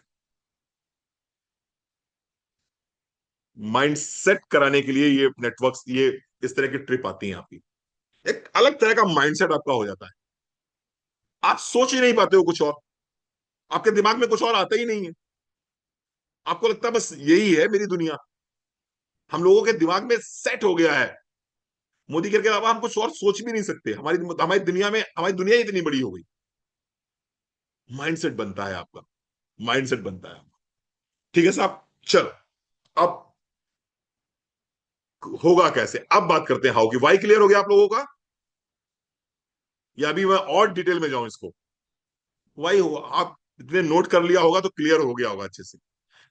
Mindset कराने के लिए ये नेटवर्क्स, ये इस तरह की ट्रिप आती है आपकी। एक अलग तरह का माइंडसेट आपका हो जाता है। आप सोच ही नहीं पाते हो कुछ और, आपके दिमाग में कुछ और आता ही नहीं है। आपको लगता है बस यही है मेरी दुनिया। हम लोगों के दिमाग में सेट हो गया है, मोदी के अलावा हम कुछ और सोच भी नहीं सकते। हमारी हमारी दुनिया में, हमारी दुनिया ही इतनी बड़ी हो गई। माइंडसेट बनता है आपका, माइंडसेट बनता है आपका। ठीक है साहब, चलो। अब होगा कैसे, अब बात करते हैं हाउ की। वाई क्लियर हो गया आप लोगों का, या अभी मैं और डिटेल में जाऊं इसको? वाई होगा, आप इतने नोट कर लिया होगा तो क्लियर हो गया होगा अच्छे से।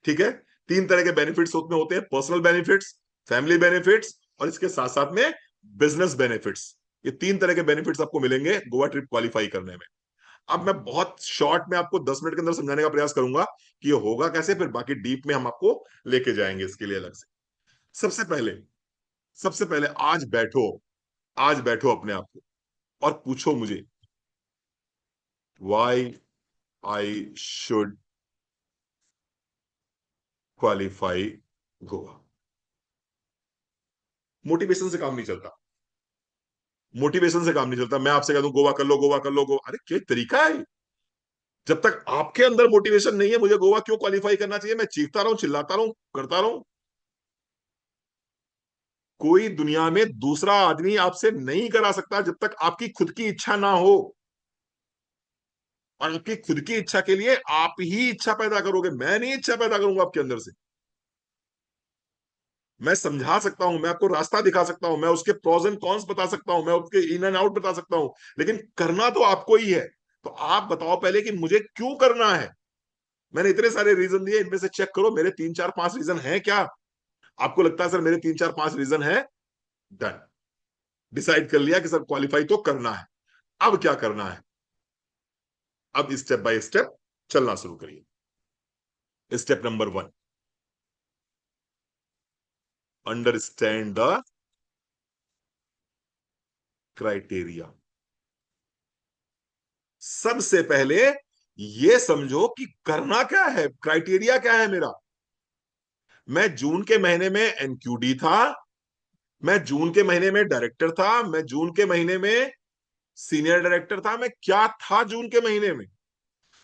ठीक है। 3 तरह के बेनिफिट्स उसमें होते हैं, पर्सनल बेनिफिट्स, फैमिली बेनिफिट्स, और इसके साथ साथ में बिजनेस बेनिफिट्स। ये 3 तरह के बेनिफिट्स आपको मिलेंगे गोवा ट्रिप क्वालिफाई करने में। अब मैं बहुत शॉर्ट में आपको 10 मिनट के अंदर समझाने का प्रयास करूंगा कि ये होगा कैसे, फिर बाकी डीप में हम आपको लेके जाएंगे इसके लिए अलग से। सबसे पहले सबसे पहले आज बैठो अपने आप को और पूछो मुझे, why I should qualify Goa. Motivation से काम नहीं चलता। मोटिवेशन से काम नहीं चलता। मैं आपसे कह दूं गोवा कर लो, गोवा कर लो, गोवा, अरे क्या तरीका है? जब तक आपके अंदर मोटिवेशन नहीं है, मुझे गोवा क्यों क्वालिफाई करना चाहिए? मैं चीखता रहूं, चिल्लाता रहूं, करता रहूं। कोई दुनिया में दूसरा आदमी आपसे नहीं करा सकता जब तक आपकी खुद की इच्छा ना हो। और आपकी खुद की इच्छा के लिए आप ही इच्छा पैदा करोगे, मैं नहीं इच्छा पैदा करूंगा आपके अंदर से। मैं समझा सकता हूं, मैं आपको रास्ता दिखा सकता हूं, मैं उसके प्रोज एंड कॉन्स बता सकता हूं, मैं उसके इन एंड आउट बता सकता हूं, लेकिन करना तो आपको ही है। तो आप बताओ पहले कि मुझे क्यों करना है। मैंने इतने सारे रीजन दिए, इनमें से चेक करो मेरे 3 4 5 रीजन है क्या। आपको लगता है सर मेरे 3 4 5 रीजन है? डन, डिसाइड कर लिया कि सर क्वालिफाई तो करना है। अब क्या करना है? अब स्टेप बाय स्टेप चलना शुरू करिए। Step number 1, understand the criteria. सबसे पहले ये समझो कि करना क्या है, क्राइटेरिया क्या है मेरा। मैं जून के महीने में एनक्यूडी था, मैं जून के महीने में डायरेक्टर था, मैं जून के महीने में सीनियर डायरेक्टर था, मैं क्या था जून के महीने में?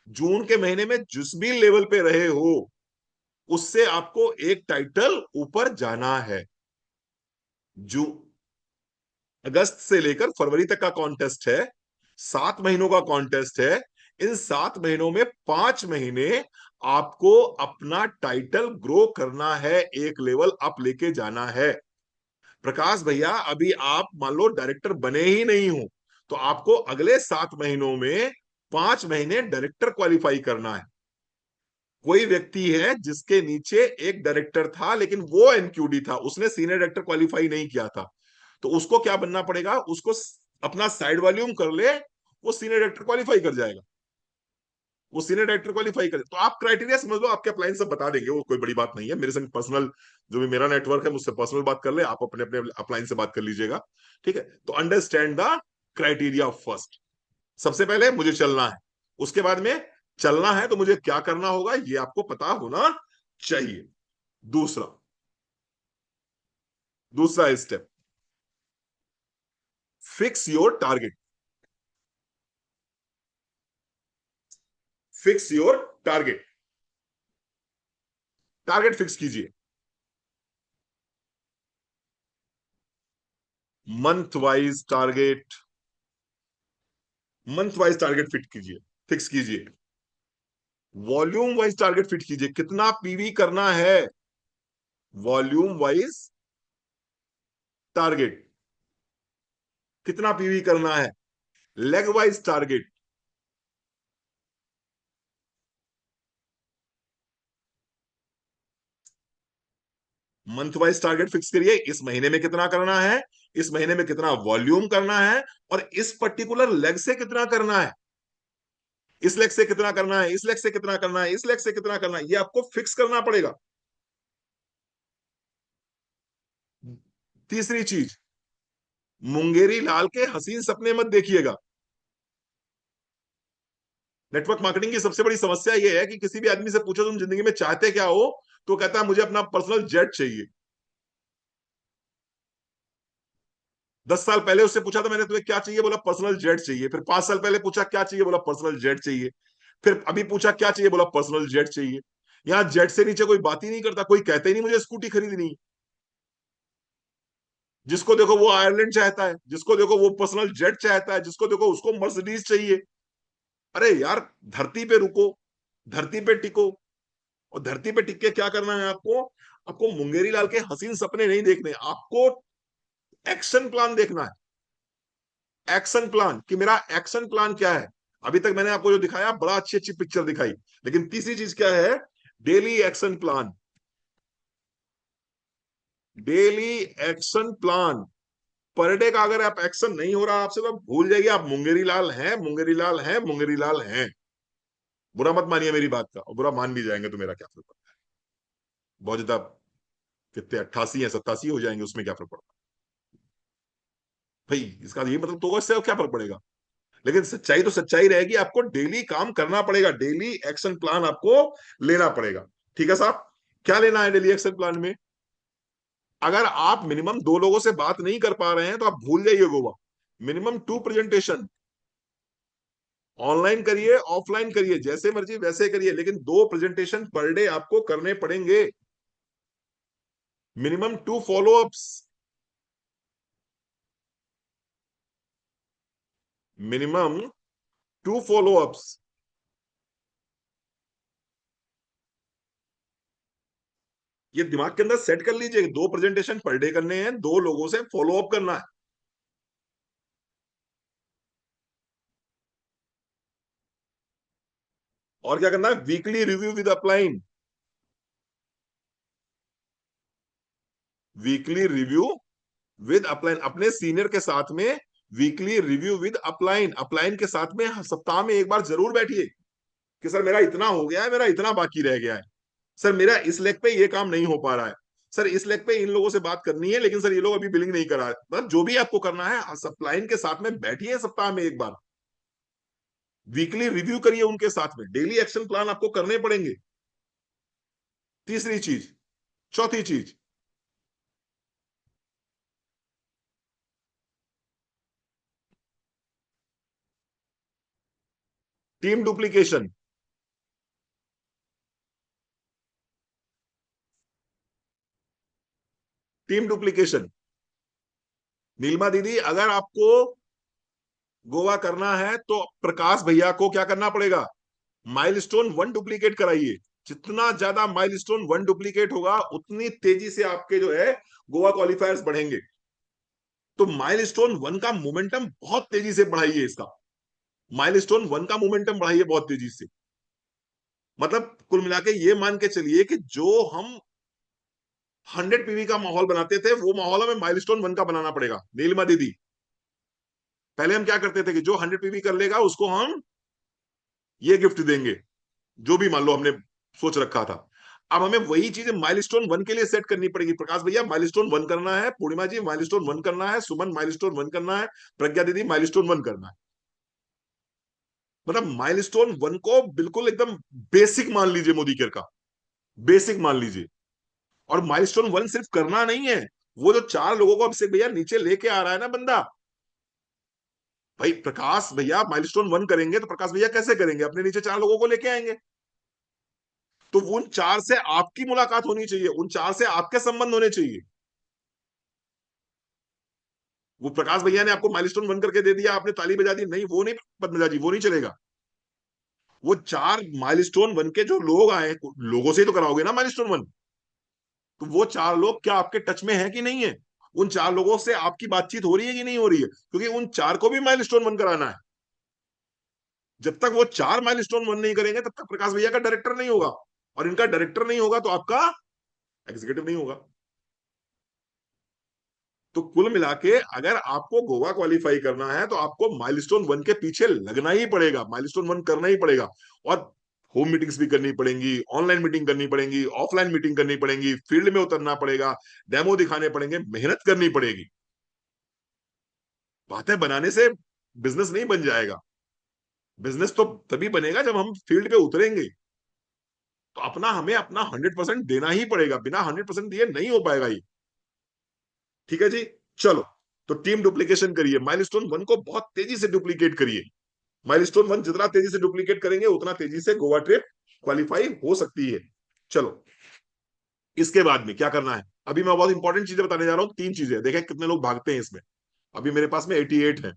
जून के महीने में जिस भी लेवल पे रहे हो, उससे आपको एक टाइटल ऊपर जाना है। जू अगस्त से लेकर फरवरी तक का कॉन्टेस्ट है, 7 महीनों का कॉन्टेस्ट है। इन 7 महीनों में 5 महीने आपको अपना टाइटल ग्रो करना है, एक लेवल अप लेके जाना है। प्रकाश भैया अभी आप मान लो डायरेक्टर बने ही नहीं हो, तो आपको अगले 7 महीनों में 5 महीने डायरेक्टर क्वालिफाई करना है। कोई व्यक्ति है जिसके नीचे एक डायरेक्टर था, लेकिन वो एनक्यूडी था, उसने सीनियर डायरेक्टर क्वालिफाई नहीं किया था, तो उसको क्या बनना पड़ेगा? उसको अपना साइड वॉल्यूम कर ले, वो सीनियर डायरेक्टर क्वालिफाई कर जाएगा। वो सीनियर डायरेक्टर क्वालिफाई करे, तो आप क्राइटेरिया समझ लो, आपके अप्लायंस सब बता देंगे, वो कोई बड़ी बात नहीं है। मेरे संग पर्सनल जो भी मेरा नेटवर्क है, मुझसे पर्सनल बात कर ले, आप अपने अपने अप्लायंस से बात कर लीजिएगा। ठीक है, तो अंडरस्टैंड द क्राइटेरिया फर्स्ट। सबसे पहले मुझे चलना है, उसके बाद में चलना है तो मुझे क्या करना होगा ये आपको पता होना चाहिए। दूसरा दूसरा step, fix your target. Fix your target, target fix कीजिए। Month wise target, month wise target fit कीजिए, फिक्स कीजिए। वॉल्यूम वाइज टारगेट फिट कीजिए, कितना पीवी करना है, वॉल्यूम वाइज टारगेट, कितना पीवी करना है। Leg wise target, month wise target fix करिए, इस महीने में कितना करना है, इस महीने में कितना वॉल्यूम करना है, और इस पर्टिकुलर लेग से कितना करना है, इस लेग से कितना करना है, इस लेग से कितना करना है, इस लेग से कितना करना है, ये आपको फिक्स करना पड़ेगा। तीसरी चीज, मुंगेरी लाल के हसीन सपने मत देखिएगा। नेटवर्क मार्केटिंग की सबसे बड़ी समस्या यह है कि किसी भी आदमी से पूछो तुम जिंदगी में चाहते क्या हो, तो कहता है मुझे अपना पर्सनल जेट चाहिए। 10 साल पहले उससे पूछा था मैंने तुम्हें क्या चाहिए, बोला पर्सनल जेट चाहिए। फिर 5 साल पहले पूछा क्या चाहिए, बोला पर्सनल जेट चाहिए। फिर अभी पूछा क्या चाहिए, बोला पर्सनल जेट चाहिए। यहाँ जेट से नीचे कोई बात ही नहीं करता, कोई कहता ही नहीं मुझे स्कूटी खरीदनी। जिसको देखो वो आयरलैंड चाहता है, जिसको देखो वो पर्सनल जेट चाहता है, जिसको देखो उसको मर्सिडीज चाहिए। अरे यार, धरती पे रुको, धरती पे टिको। और धरती पे टिक के क्या करना है आपको? आपको मुंगेरी लाल के हसीन सपने नहीं देखने, आपको एक्शन प्लान देखना है। एक्शन प्लान, कि मेरा एक्शन प्लान क्या है। अभी तक मैंने आपको जो दिखाया बड़ा अच्छी अच्छी पिक्चर दिखाई, लेकिन तीसरी चीज क्या है? Daily action plan. Daily action plan, per day का अगर आप एक्शन नहीं हो रहा आपसे, तो आप भूल जाइए, आप मुंगेरी लाल हैं, मुंगेरी लाल हैं, मुंगेरी लाल हैं। बुरा मत मानिए मेरी बात का, और बुरा मान भी जाएंगे तो मेरा क्या फर्क पड़ता है। बहुत ज्यादा, कितने 88 या 87 हो जाएंगे, उसमें क्या फर्क पड़ता है भाई? इसका ये मतलब तो इससे क्या फर्क पड़ेगा? लेकिन सच्चाई तो सच्चाई रहेगी, आपको डेली काम करना पड़ेगा, डेली एक्शन प्लान आपको लेना पड़ेगा। ठीक है साहब, क्या लेना है डेली एक्शन प्लान में? अगर आप मिनिमम 2 लोगों से बात नहीं कर पा रहे हैं, तो आप भूल जाइए गोवा। Minimum 2 presentation. ऑनलाइन करिए ऑफलाइन करिए जैसे मर्जी वैसे करिए, लेकिन 2 प्रेजेंटेशन पर डे आपको करने पड़ेंगे। Minimum 2 follow-ups. Minimum 2 follow-ups. ये दिमाग के अंदर सेट कर लीजिए, 2 प्रेजेंटेशन पर डे करने हैं, 2 लोगों से फॉलोअप करना है। और क्या करना है, weekly review with upline. Weekly review with upline, अपने सीनियर के साथ में। Weekly review with upline, upline के साथ में सप्ताह में एक बार जरूर बैठिए कि सर मेरा इतना हो गया है, मेरा इतना बाकी रह गया है, सर मेरा इस लेग पे ये काम नहीं हो पा रहा है, सर इस लेग पे इन लोगों से बात करनी है लेकिन सर ये लोग अभी बिलिंग नहीं करा है। मतलब जो भी आपको करना है सप्लाइन के साथ में बैठिए सप्ताह में एक बार, वीकली रिव्यू करिए उनके साथ में, डेली एक्शन प्लान आपको करने पड़ेंगे। तीसरी चीज। चौथी चीज, team duplication. Team duplication. Neelma दीदी, अगर आपको गोवा करना है तो प्रकाश भैया को क्या करना पड़ेगा, माइलस्टोन 1 डुप्लीकेट कराइए। जितना ज्यादा माइलस्टोन 1 डुप्लीकेट होगा उतनी तेजी से आपके जो है गोवा क्वालिफायर्स बढ़ेंगे। तो माइलस्टोन 1 का मोमेंटम बहुत तेजी से बढ़ाइए इसका। माइलस्टोन 1 का मोमेंटम बढ़ाइए बहुत तेजी से। मतलब कुल मिला के ये मान के चलिए कि जो हम 100 पीवी का माहौल बनाते थे वो माहौल हमें माइलस्टोन 1 का बनाना पड़ेगा नीलिमा दीदी। पहले हम क्या करते थे कि जो 100 पीवी कर लेगा उसको हम ये गिफ्ट देंगे, जो भी मान लो हमने सोच रखा था। अब हमें वही चीजें माइलस्टोन 1 के लिए सेट करनी पड़ेगी। प्रकाश भैया माइलस्टोन 1 करना है, पूर्णिमा जी माइलस्टोन 1 करना है, सुमन माइलस्टोन 1 करना है, प्रज्ञा दीदी माइलस्टोन 1 करना है। मतलब माइलस्टोन 1 को बिल्कुल एकदम बेसिक मान लीजिए, मोदी केयर का बेसिक मान लीजिए। और माइलस्टोन 1 सिर्फ करना नहीं है, वो जो 4 लोगों को अभिषेक भैया नीचे लेके आ रहा है ना बंदा, भाई प्रकाश भैया माइलस्टोन 1 करेंगे तो प्रकाश भैया कैसे करेंगे, अपने नीचे 4 लोगों को लेके आएंगे। तो उन 4 से आपकी मुलाकात होनी चाहिए, उन 4 से आपके संबंध होने चाहिए। वो प्रकाश भैया ने आपको माइलस्टोन 1 करके दे दिया, आपने ताली बजा दी, नहीं वो नहीं, पद्मजा जी वो नहीं चलेगा। वो 4 माइलस्टोन 1 के जो लोग आए, लोगों से ही तो कराओगे ना माइलस्टोन 1। तो वो 4 लोग क्या आपके टच में है कि नहीं है, उन 4 लोगों से आपकी बातचीत हो रही है कि नहीं हो रही है, क्योंकि उन 4 को भी माइलस्टोन 1 कराना है। जब तक वो 4 माइलस्टोन 1 नहीं करेंगे तब तक प्रकाश भैया का डायरेक्टर नहीं होगा, और इनका डायरेक्टर नहीं होगा तो आपका एग्जीक्यूटिव नहीं होगा। तो कुल मिला के अगर आपको गोवा क्वालिफाई करना है तो आपको माइलस्टोन 1 के पीछे लगना ही पड़ेगा, माइलस्टोन 1 करना ही पड़ेगा। और होम मीटिंग्स भी करनी पड़ेंगी, ऑनलाइन मीटिंग करनी पड़ेंगी, ऑफलाइन मीटिंग करनी पड़ेंगी, फील्ड में उतरना पड़ेगा, डेमो दिखाने पड़ेंगे, मेहनत करनी पड़ेगी। बातें बनाने से बिजनेस नहीं बन जाएगा। बिजनेस तो तभी बनेगा जब हम फील्ड पे उतरेंगे। तो अपना हमें अपना 100% देना ही पड़ेगा, बिना 100% दिए नहीं हो पाएगा ये। ठीक है जी। चलो, तो टीम डुप्लीकेशन करिए, माइलस्टोन 1 को बहुत तेजी से डुप्लीकेट करिए। माइलस्टोन 1 जितना तेजी से डुप्लीकेट करेंगे उतना तेजी से गोवा ट्रिप क्वालिफाई हो सकती है। चलो, इसके बाद में क्या करना है, अभी मैं बहुत इंपॉर्टेंट चीजें बताने जा रहा हूं, 3 चीजें, देखें कितने लोग भागते हैं इसमें। अभी मेरे पास में 88 है,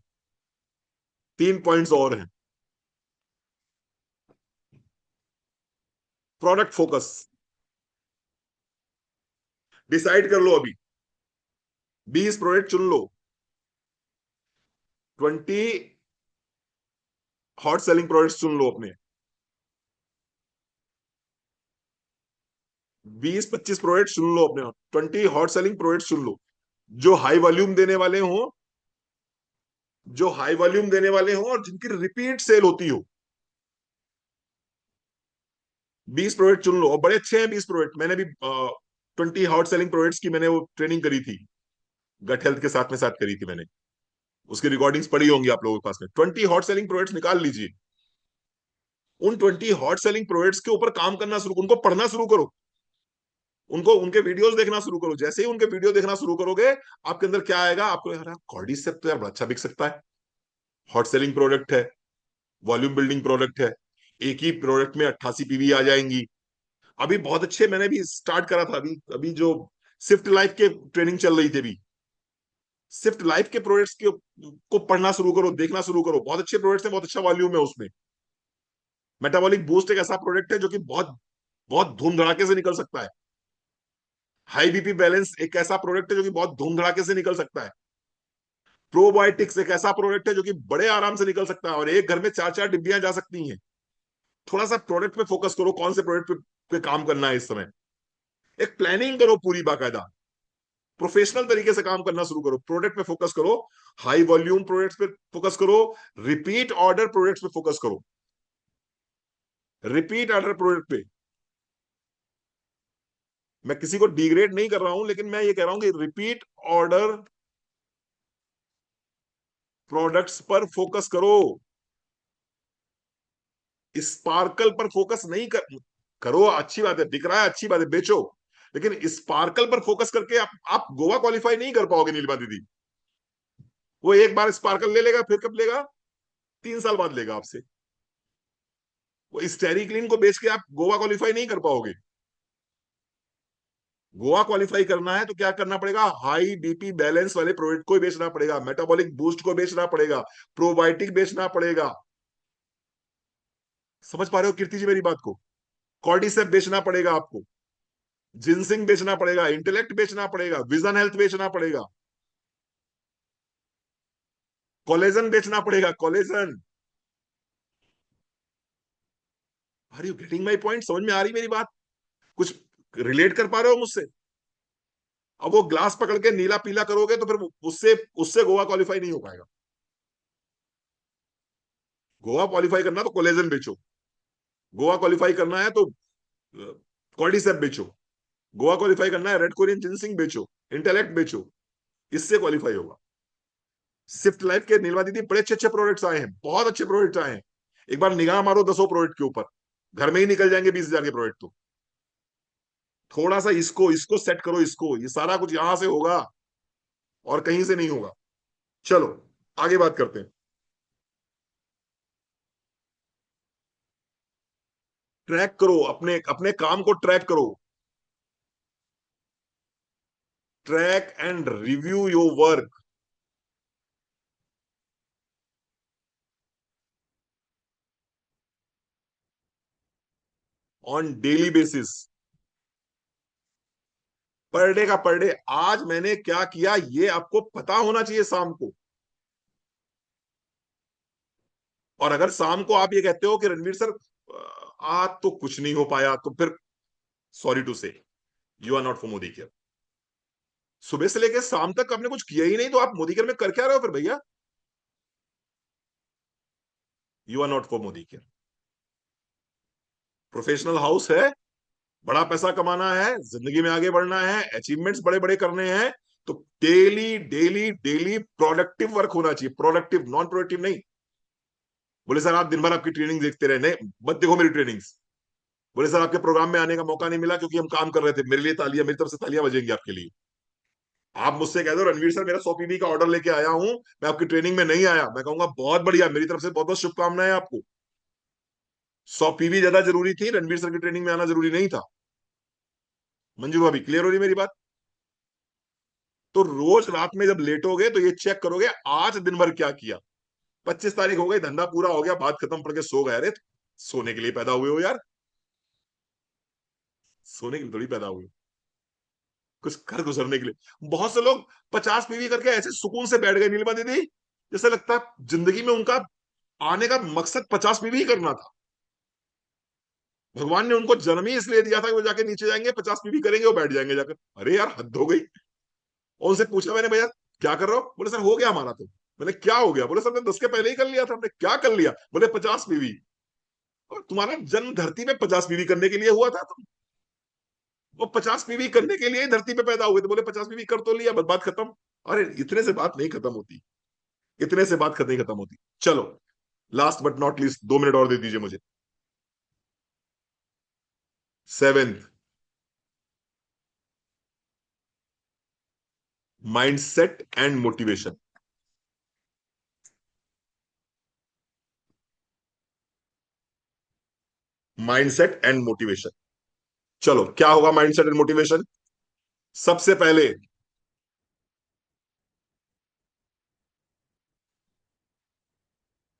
3 पॉइंट्स और हैं। प्रोडक्ट फोकस, डिसाइड कर लो अभी, 20 प्रोडक्ट चुन लो, 20 हॉट सेलिंग प्रोडक्ट्स चुन लो अपने, 20-25 प्रोडक्ट चुन लो अपने, 20 हॉट सेलिंग प्रोडक्ट चुन लो, जो हाई वॉल्यूम देने वाले हो, जो हाई वॉल्यूम देने वाले हो और जिनकी रिपीट सेल होती हो। 20 प्रोडक्ट चुन लो, और बड़े अच्छे हैं 20 प्रोडक्ट। मैंने भी 20 हॉट सेलिंग प्रोडक्ट्स की मैंने वो ट्रेनिंग करी थी, गट हेल्थ के साथ में साथ करी थी मैंने। उसकी रिकॉर्डिंग्स पड़ी होंगी आप लोगों के पास में। 20 हॉट सेलिंग प्रोडक्ट्स निकाल लीजिए, उन 20 हॉट सेलिंग प्रोडक्ट्स के ऊपर काम करना शुरू, उनको पढ़ना शुरू करो। उनको उनके वीडियोस देखना शुरू करो। जैसे ही उनके वीडियो देखना शुरू करोगे, आपके अंदर क्या आएगा, आपको यार कॉर्डिसेप तो यार बड़ा अच्छा बिक सकता है, हॉट सेलिंग प्रोडक्ट है, वॉल्यूम बिल्डिंग प्रोडक्ट है, एक ही प्रोडक्ट में 88 पीवी आ जाएंगी। अभी बहुत अच्छे, मैंने भी स्टार्ट करा था अभी अभी जो स्विफ्ट लाइफ के ट्रेनिंग चल रही थी अभी, स्विफ्ट लाइफ के प्रोडक्ट्स को पढ़ना शुरू करो, देखना शुरू करो, बहुत अच्छे प्रोडक्ट्स हैं, बहुत अच्छा वॉल्यूम है उसमें। मेटाबॉलिक बूस्ट एक ऐसा प्रोडक्ट है जो कि बहुत बहुत धूम धड़ाके से निकल सकता है। हाई बीपी बैलेंस एक ऐसा प्रोडक्ट है जो कि बहुत धूम धड़ाके से निकल सकता है। प्रोबायोटिक्स एक ऐसा प्रोडक्ट है जो कि बड़े आराम से निकल सकता है, और एक घर में चार चार डिब्बियां जा सकती हैं। थोड़ा सा प्रोडक्ट पे फोकस करो, कौन से प्रोडक्ट पे काम करना है इस समय। एक प्लानिंग करो पूरी बाकायदा, प्रोफेशनल तरीके से काम करना शुरू करो, प्रोडक्ट पे फोकस करो, हाई वॉल्यूम प्रोडक्ट्स पे फोकस करो, रिपीट ऑर्डर प्रोडक्ट्स पे फोकस करो, रिपीट ऑर्डर प्रोडक्ट पे। मैं किसी को डिग्रेड नहीं कर रहा हूं, लेकिन मैं ये कह रहा हूं कि रिपीट ऑर्डर प्रोडक्ट्स पर फोकस करो। स्पार्कल पर फोकस नहीं करो, अच्छी बात है, बिक रहा है अच्छी बात है, बेचो, लेकिन स्पार्कल पर फोकस करके आप गोवा क्वालिफाई नहीं कर पाओगे नीलिमा दीदी। वो एक बार स्पार्कल ले लेगा, फिर कब लेगा, 3 साल बाद लेगा आपसे। वो स्टेरी क्लीन को बेच के आप गोवा क्वालिफाई नहीं कर पाओगे। गोवा क्वालिफाई करना है तो क्या करना पड़ेगा, हाई बीपी बैलेंस वाले प्रोडक्ट को बेचना पड़ेगा, मेटाबॉलिक बूस्ट को बेचना पड़ेगा, प्रोबायोटिक बेचना पड़ेगा। समझ पा रहे हो कीर्ति जी मेरी बात को? कॉर्डिसेप बेचना पड़ेगा आपको, जिनसिंग बेचना पड़ेगा, इंटेलेक्ट बेचना पड़ेगा, विजन हेल्थ बेचना पड़ेगा, कोलेजन बेचना पड़ेगा, collagen. Are you getting my point? समझ में आ रही मेरी बात? कुछ रिलेट कर पा रहे हो मुझसे? अब वो ग्लास पकड़ के नीला पीला करोगे तो फिर उससे उससे गोवा क्वालिफाई नहीं हो पाएगा। गोवा क्वालिफाई करना तो कोलेजन बेचो, गोवा क्वालिफाई करना है तो कॉर्डिसेप बेचो, गोवा क्वालिफाई करना है रेड कोरियन जिनसिंग बेचो, इंटेलेक्ट बेचो, इससे क्वालिफाई होगा। स्विफ्ट लाइफ के नीलवा दीदी बड़े अच्छे अच्छे प्रोडक्ट्स आए हैं, बहुत अच्छे प्रोडक्ट्स आए हैं। एक बार निगाह मारो 10 प्रोडक्ट के ऊपर, घर में ही निकल जाएंगे 20,000 के प्रोडक्ट तो। थोड़ा सा इसको इसको सेट करो, इसको, ये सारा कुछ यहां से होगा और कहीं से नहीं होगा। चलो आगे बात करते हैं। ट्रैक करो, अपने अपने काम को ट्रैक करो, track and review your work on daily basis. Per day का पर डे, आज मैंने क्या किया ये आपको पता होना चाहिए शाम को। और अगर शाम को आप ये कहते हो कि रणवीर सर आज तो कुछ नहीं हो पाया, तो फिर sorry to say you are not for Modi care. सुबह से लेकर शाम तक आपने कुछ किया ही नहीं, तो आप मोदी केयर में कर क्या रहे हो फिर भैया? You are not for Modi care. Professional house है, बड़ा पैसा कमाना है, जिंदगी में आगे बढ़ना है, अचीवमेंट्स बड़े बड़े करने हैं, तो daily daily daily productive work होना चाहिए, प्रोडक्टिव, नॉन प्रोडक्टिव नहीं। बोले सर आप दिन भर आपकी ट्रेनिंग देखते रहे, नहीं मत देखो मेरी ट्रेनिंग्स। बोले सर आपके प्रोग्राम में आने का मौका नहीं मिला क्योंकि हम काम कर रहे थे, मेरे लिए तालियां, मेरी तरफ से तालियां बजेंगी आपके लिए। आप मुझसे कह दो रणवीर सर मेरा 100 पीवी का ऑर्डर लेके आया हूं, मैं आपकी ट्रेनिंग में नहीं आया, मैं कहूंगा बहुत बढ़िया, मेरी तरफ से बहुत बहुत शुभकामनाएं आपको। 100 पीवी ज्यादा जरूरी थी, रणवीर सर की ट्रेनिंग में आना जरूरी नहीं था। मंजू भाभी क्लियर हो रही मेरी बात? तो रोज रात में जब लेटोगे तो ये चेक करोगे आज दिन भर क्या किया। 25 तारीख हो गई, धंधा पूरा हो गया, बात खत्म, पड़ के सो गए। अरे सोने के लिए पैदा हुए हो यार, सोने के लिए थोड़ी पैदा हुए हो, कुछ कर गुजरने के लिए। बहुत से लोग 50 पीवी करके ऐसे सुकून से बैठ गए नीलिमा दीदी, जैसे लगता है जिंदगी में उनका आने का मकसद 50 पीवी ही करना था। भगवान ने उनको जन्म ही इसलिए दिया था कि वो जाके नीचे जाएंगे, 50 पीवी करेंगे, वो बैठ जाएंगे जाकर। अरे यार हद हो गई। और उनसे पूछा मैंने, भैया क्या कर रहे हो? बोले सर हो गया हमारा तो। मैंने क्या हो गया? बोले सर मैं 10 के पहले ही कर लिया था। हमने क्या कर लिया? बोले 50 पीवी। और तुम्हारा जन्म धरती पे 50 पीवी करने के लिए हुआ था, तुम वो 50 पीवी करने के लिए ही धरती पे पैदा हुए थे। बोले 50 पीवी कर तो लिया, बस बात खत्म। अरे इतने से बात नहीं खत्म होती, इतने से बात नहीं खत्म होती। चलो last but not least, 2 minute और दे दीजिए मुझे। 7th, mindset and motivation. Mindset and motivation. चलो, क्या होगा माइंडसेट एंड मोटिवेशन? सबसे पहले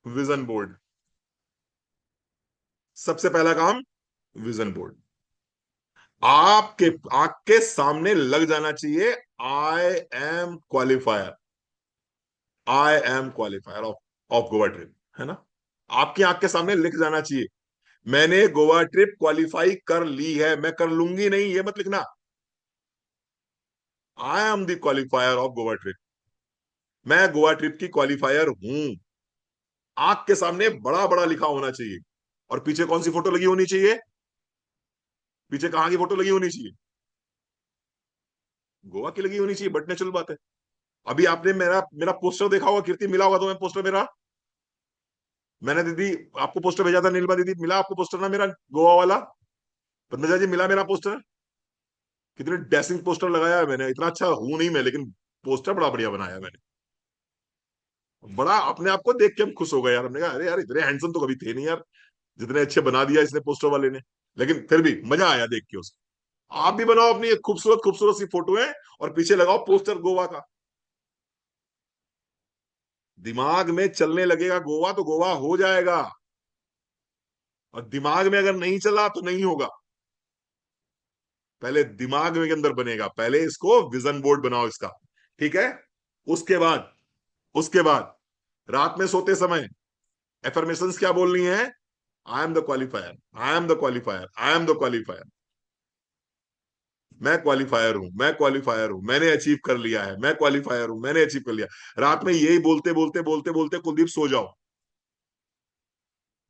विजन बोर्ड। सबसे पहला काम, विजन बोर्ड। आपके आंख के सामने लग जाना चाहिए, I am qualifier. I am qualifier of Goa trip, है ना? आपकी आंख के सामने लिख जाना चाहिए, मैंने गोवा ट्रिप क्वालिफाई कर ली है। मैं कर लूंगी नहीं, ये मत लिखना। I am the qualifier of Goa trip. मैं गोवा ट्रिप की क्वालिफायर हूं। आंख के सामने बड़ा बड़ा लिखा होना चाहिए। और पीछे कौन सी फोटो लगी होनी चाहिए? पीछे कहाँ की फोटो लगी होनी चाहिए? गोवा की लगी होनी चाहिए, बट नेचुरल बात है। अभी आपने मेरा मेरा पोस्टर देखा होगा, कीर्ति, मिला होगा तुम्हें पोस्टर मेरा? मैंने दीदी आपको पोस्टर भेजा था, नीलमा दीदी, मिला आपको पोस्टर ना मेरा, गोवा वाला? पद्मजा जी, मिला मेरा पोस्टर? कितने डैशिंग पोस्टर लगाया है मैंने, इतना अच्छा हूं नहीं मैं, लेकिन पोस्टर बड़ा बढ़िया बनाया है मैंने। बड़ा अपने आप को देख के हम खुश हो गए यार, हमने कहा अरे यार, इतने हैंडसम तो कभी थे नहीं यार, जितने अच्छे बना दिया इसने पोस्टर वाले ने। लेकिन फिर भी मजा आया देख के उसको। आप भी बनाओ अपनी एक खूबसूरत खूबसूरत सी फोटो है, और पीछे लगाओ पोस्टर गोवा का। दिमाग में चलने लगेगा गोवा, तो गोवा हो जाएगा। और दिमाग में अगर नहीं चला तो नहीं होगा। पहले दिमाग में के अंदर बनेगा, पहले इसको विजन बोर्ड बनाओ इसका। ठीक है? उसके बाद, उसके बाद रात में सोते समय एफर्मेशंस क्या बोलनी है? I am the qualifier, I am the qualifier, I am the qualifier. मैं क्वालिफायर हूं, मैं क्वालिफायर हूं, मैंने अचीव कर लिया है, मैं क्वालिफायर हूं, मैंने अचीव कर लिया। रात में यही बोलते बोलते बोलते बोलते कुलदीप सो जाओ।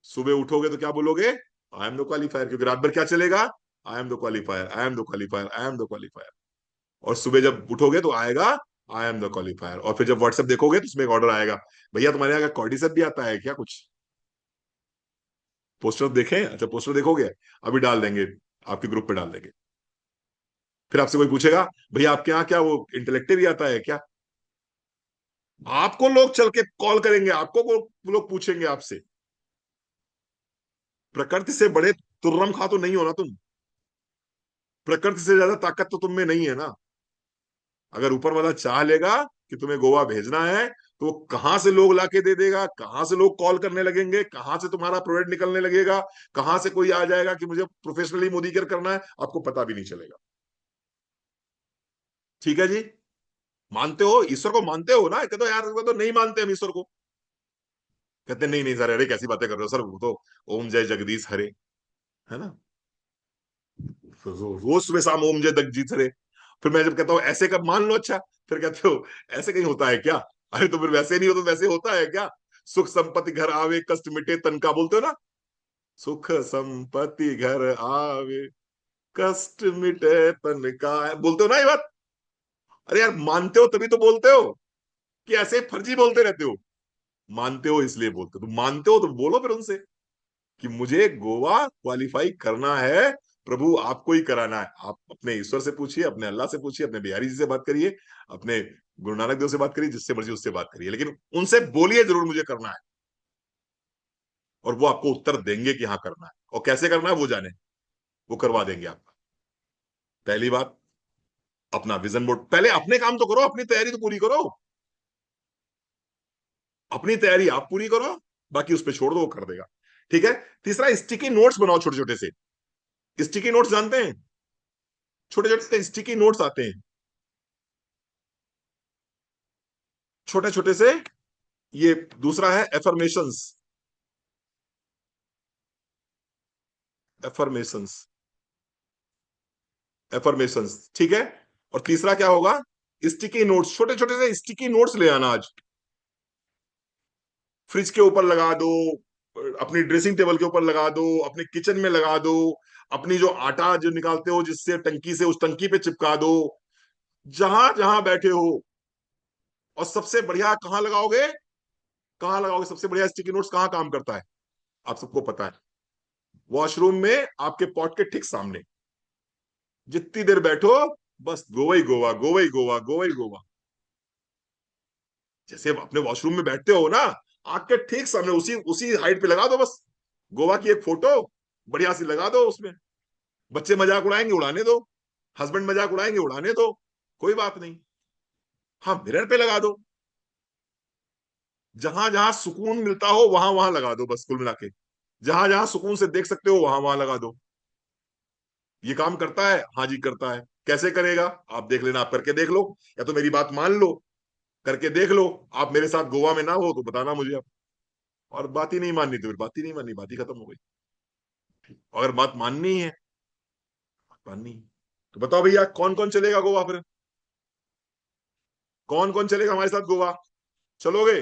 सुबह उठोगे तो क्या बोलोगे? आई एम द क्वालिफायर, क्योंकि रात भर क्या चलेगा? I am the qualifier, I am the qualifier, I am the qualifier. और सुबह जब उठोगे तो आएगा आई एम द क्वालिफायर। और फिर जब व्हाट्सएप देखोगे तो उसमें एक ऑर्डर आएगा, भैया तुम्हारे यहाँ कॉर्डिसेप भी आता है क्या कुछ? पोस्टर देखें? अच्छा, पोस्टर देखोगे? अभी डाल देंगे, आपके ग्रुप पे डाल देंगे। फिर आपसे कोई पूछेगा, भैया आपके यहाँ क्या वो इंटेलेक्टिव भी आता है क्या? आपको लोग चल के कॉल करेंगे, आपको लोग पूछेंगे आपसे। प्रकृति से बड़े तुर्रम खा तो नहीं हो ना तुम। प्रकृति से ज्यादा ताकत तो तुम में नहीं है ना। अगर ऊपर वाला चाह लेगा कि तुम्हें गोवा भेजना है, तो वो कहां से लोग लाके दे देगा, कहां से लोग कॉल करने लगेंगे, कहां से तुम्हारा प्रोडक्ट निकलने लगेगा, कहां से कोई आ जाएगा कि मुझे प्रोफेशनली मोदी केयर करना है, आपको पता भी नहीं चलेगा। ठीक है जी? मानते हो ईश्वर को? मानते हो ना? कहते हो यार, वो तो नहीं मानते हम ईश्वर को। कहते नहीं नहीं सर, अरे कैसी बातें कर रहे हो सर, वो तो ओम जय जगदीश हरे, है ना? रोज सुबह शाम ओम जय जगदीश हरे। फिर मैं जब कहता हूँ ऐसे कब मान लो, अच्छा, फिर कहते हो ऐसे कहीं होता है क्या? अरे तो फिर वैसे नहीं हो तो वैसे होता है क्या? सुख संपत्ति घर आवे, कष्ट मिटे तन का, बोलते हो ना? सुख संपत्ति घर आवे, कष्ट मिटे तन का, बोलते हो ना ये बात? अरे यार, मानते हो तभी तो बोलते हो, कि ऐसे फर्जी बोलते रहते हो? मानते हो इसलिए बोलते हो, तो मानते हो तो बोलो फिर उनसे कि मुझे गोवा क्वालिफाई करना है। प्रभु आपको ही कराना है। आप अपने ईश्वर से पूछिए, अपने अल्लाह से पूछिए, अपने बिहारी जी से बात करिए, अपने गुरु नानक देव से बात करिए, जिससे मर्जी उससे बात करिए, लेकिन उनसे बोलिए जरूर मुझे करना है। और वो आपको उत्तर देंगे कि हाँ करना है, और कैसे करना है वो जाने, वो करवा देंगे आपका। पहली बात, अपना विजन बोर्ड, पहले अपने काम तो करो, अपनी तैयारी तो पूरी करो। अपनी तैयारी आप पूरी करो, बाकी उस पर छोड़ दो, वो कर देगा। ठीक है? तीसरा, स्टिकी नोट्स बनाओ छोटे छोटे से। स्टिकी नोट्स जानते हैं? छोटे छोटे स्टिकी नोट्स आते हैं, छोटे छोटे से। ये दूसरा है एफर्मेशंस। एफर्मेशंस, एफर्मेशंस, ठीक है? और तीसरा क्या होगा? स्टिकी नोट्स, छोटे छोटे से स्टिकी नोट्स ले आना आज। फ्रिज के ऊपर लगा दो, अपनी ड्रेसिंग टेबल के ऊपर लगा दो, अपने किचन में लगा दो, अपनी जो आटा जो निकालते हो जिससे टंकी से, उस टंकी पे चिपका दो, जहां जहां बैठे हो। और सबसे बढ़िया कहाँ लगाओगे? कहाँ लगाओगे सबसे बढ़िया स्टिकी नोट्स? कहाँ काम करता है? आप सबको पता है, वॉशरूम में, आपके पॉट के ठीक सामने। जितनी देर बैठो, बस गोवा ही गोवा, गोवा ही गोवा, गोवा ही गोवा। जैसे अपने वॉशरूम में बैठते हो ना, आग के ठीक सामने उसी उसी हाइट पे लगा दो बस, गोवा की एक फोटो बढ़िया सी लगा दो उसमें। बच्चे मजाक उड़ाएंगे, उड़ाने दो। हस्बैंड मजाक उड़ाएंगे, उड़ाने दो। कोई बात नहीं। हाँ, मिरर पे लगा दो। जहां जहां सुकून मिलता हो वहां वहां लगा दो बस, कुल मिला के। जहां जहां सुकून से देख सकते हो वहां वहां लगा दो। ये काम करता है? हाँ जी करता है। कैसे करेगा? आप देख लेना, आप करके देख लो, या तो मेरी बात मान लो, करके देख लो। आप मेरे साथ गोवा में ना हो तो बताना मुझे आप। और बात ही नहीं माननी तो फिर बात ही नहीं माननी, बात ही खत्म हो गई। अगर बात माननी है, बात माननी है, तो बताओ भैया कौन कौन चलेगा गोवा फिर? कौन कौन चलेगा हमारे साथ गोवा? चलोगे?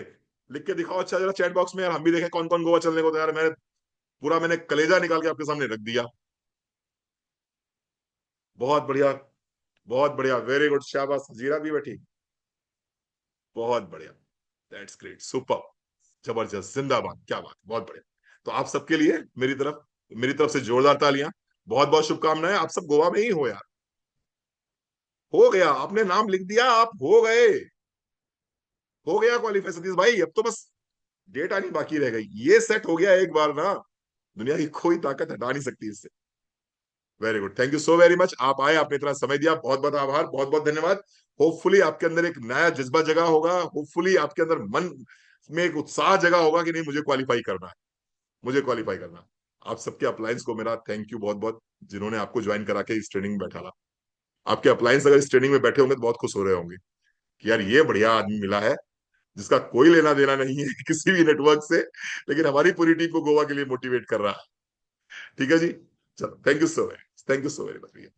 लिख के दिखाओ अच्छा जरा चैट बॉक्स में यार, हम भी देखें कौन कौन गोवा चलने को तैयार है। मैंने कलेजा निकाल के आपके सामने रख दिया। बहुत बढ़िया। बहुत बढ़िया, वेरी गुड, शाबाश। जीरा भी बैठी। बहुत बढ़िया। That's great, super. जबरदस्त, जिंदाबाद, क्या बात, बहुत बढ़िया। तो आप सबके लिए मेरी तरफ से जोरदार तालियां। बहुत बहुत शुभकामनाएं। आप सब गोवा में ही हो यार। हो गया, आपने नाम लिख दिया, आप हो गए। हो गया क्वालिफाई सतीश भाई, अब तो बस डेट आनी बाकी रह गई। ये सेट हो गया एक बार ना, दुनिया की कोई ताकत हटा नहीं सकती इससे। Very good, thank you so very much. आप आए, आपने इतना समय दिया, बहुत बहुत आभार, बहुत बहुत धन्यवाद। होपफुली आपके अंदर एक नया जज्बा जगा होगा, होपफुली आपके अंदर मन में एक उत्साह जगा होगा कि नहीं मुझे क्वालिफाई करना है, मुझे क्वालिफाई करना है। आप सबके अप्लायंस को मेरा थैंक यू बहुत बहुत, जिन्होंने आपको ज्वाइन करा के इस ट्रेनिंग में बैठा। आपके अप्लायंस अगर इस ट्रेनिंग में बैठे होंगे तो बहुत खुश हो रहे होंगे कि यार ये बढ़िया आदमी मिला है, जिसका कोई लेना देना नहीं है किसी भी नेटवर्क से, लेकिन हमारी पूरी टीम को गोवा के लिए मोटिवेट कर रहा है। ठीक है जी। चलो, thank you so very much, thank you so very much भैया।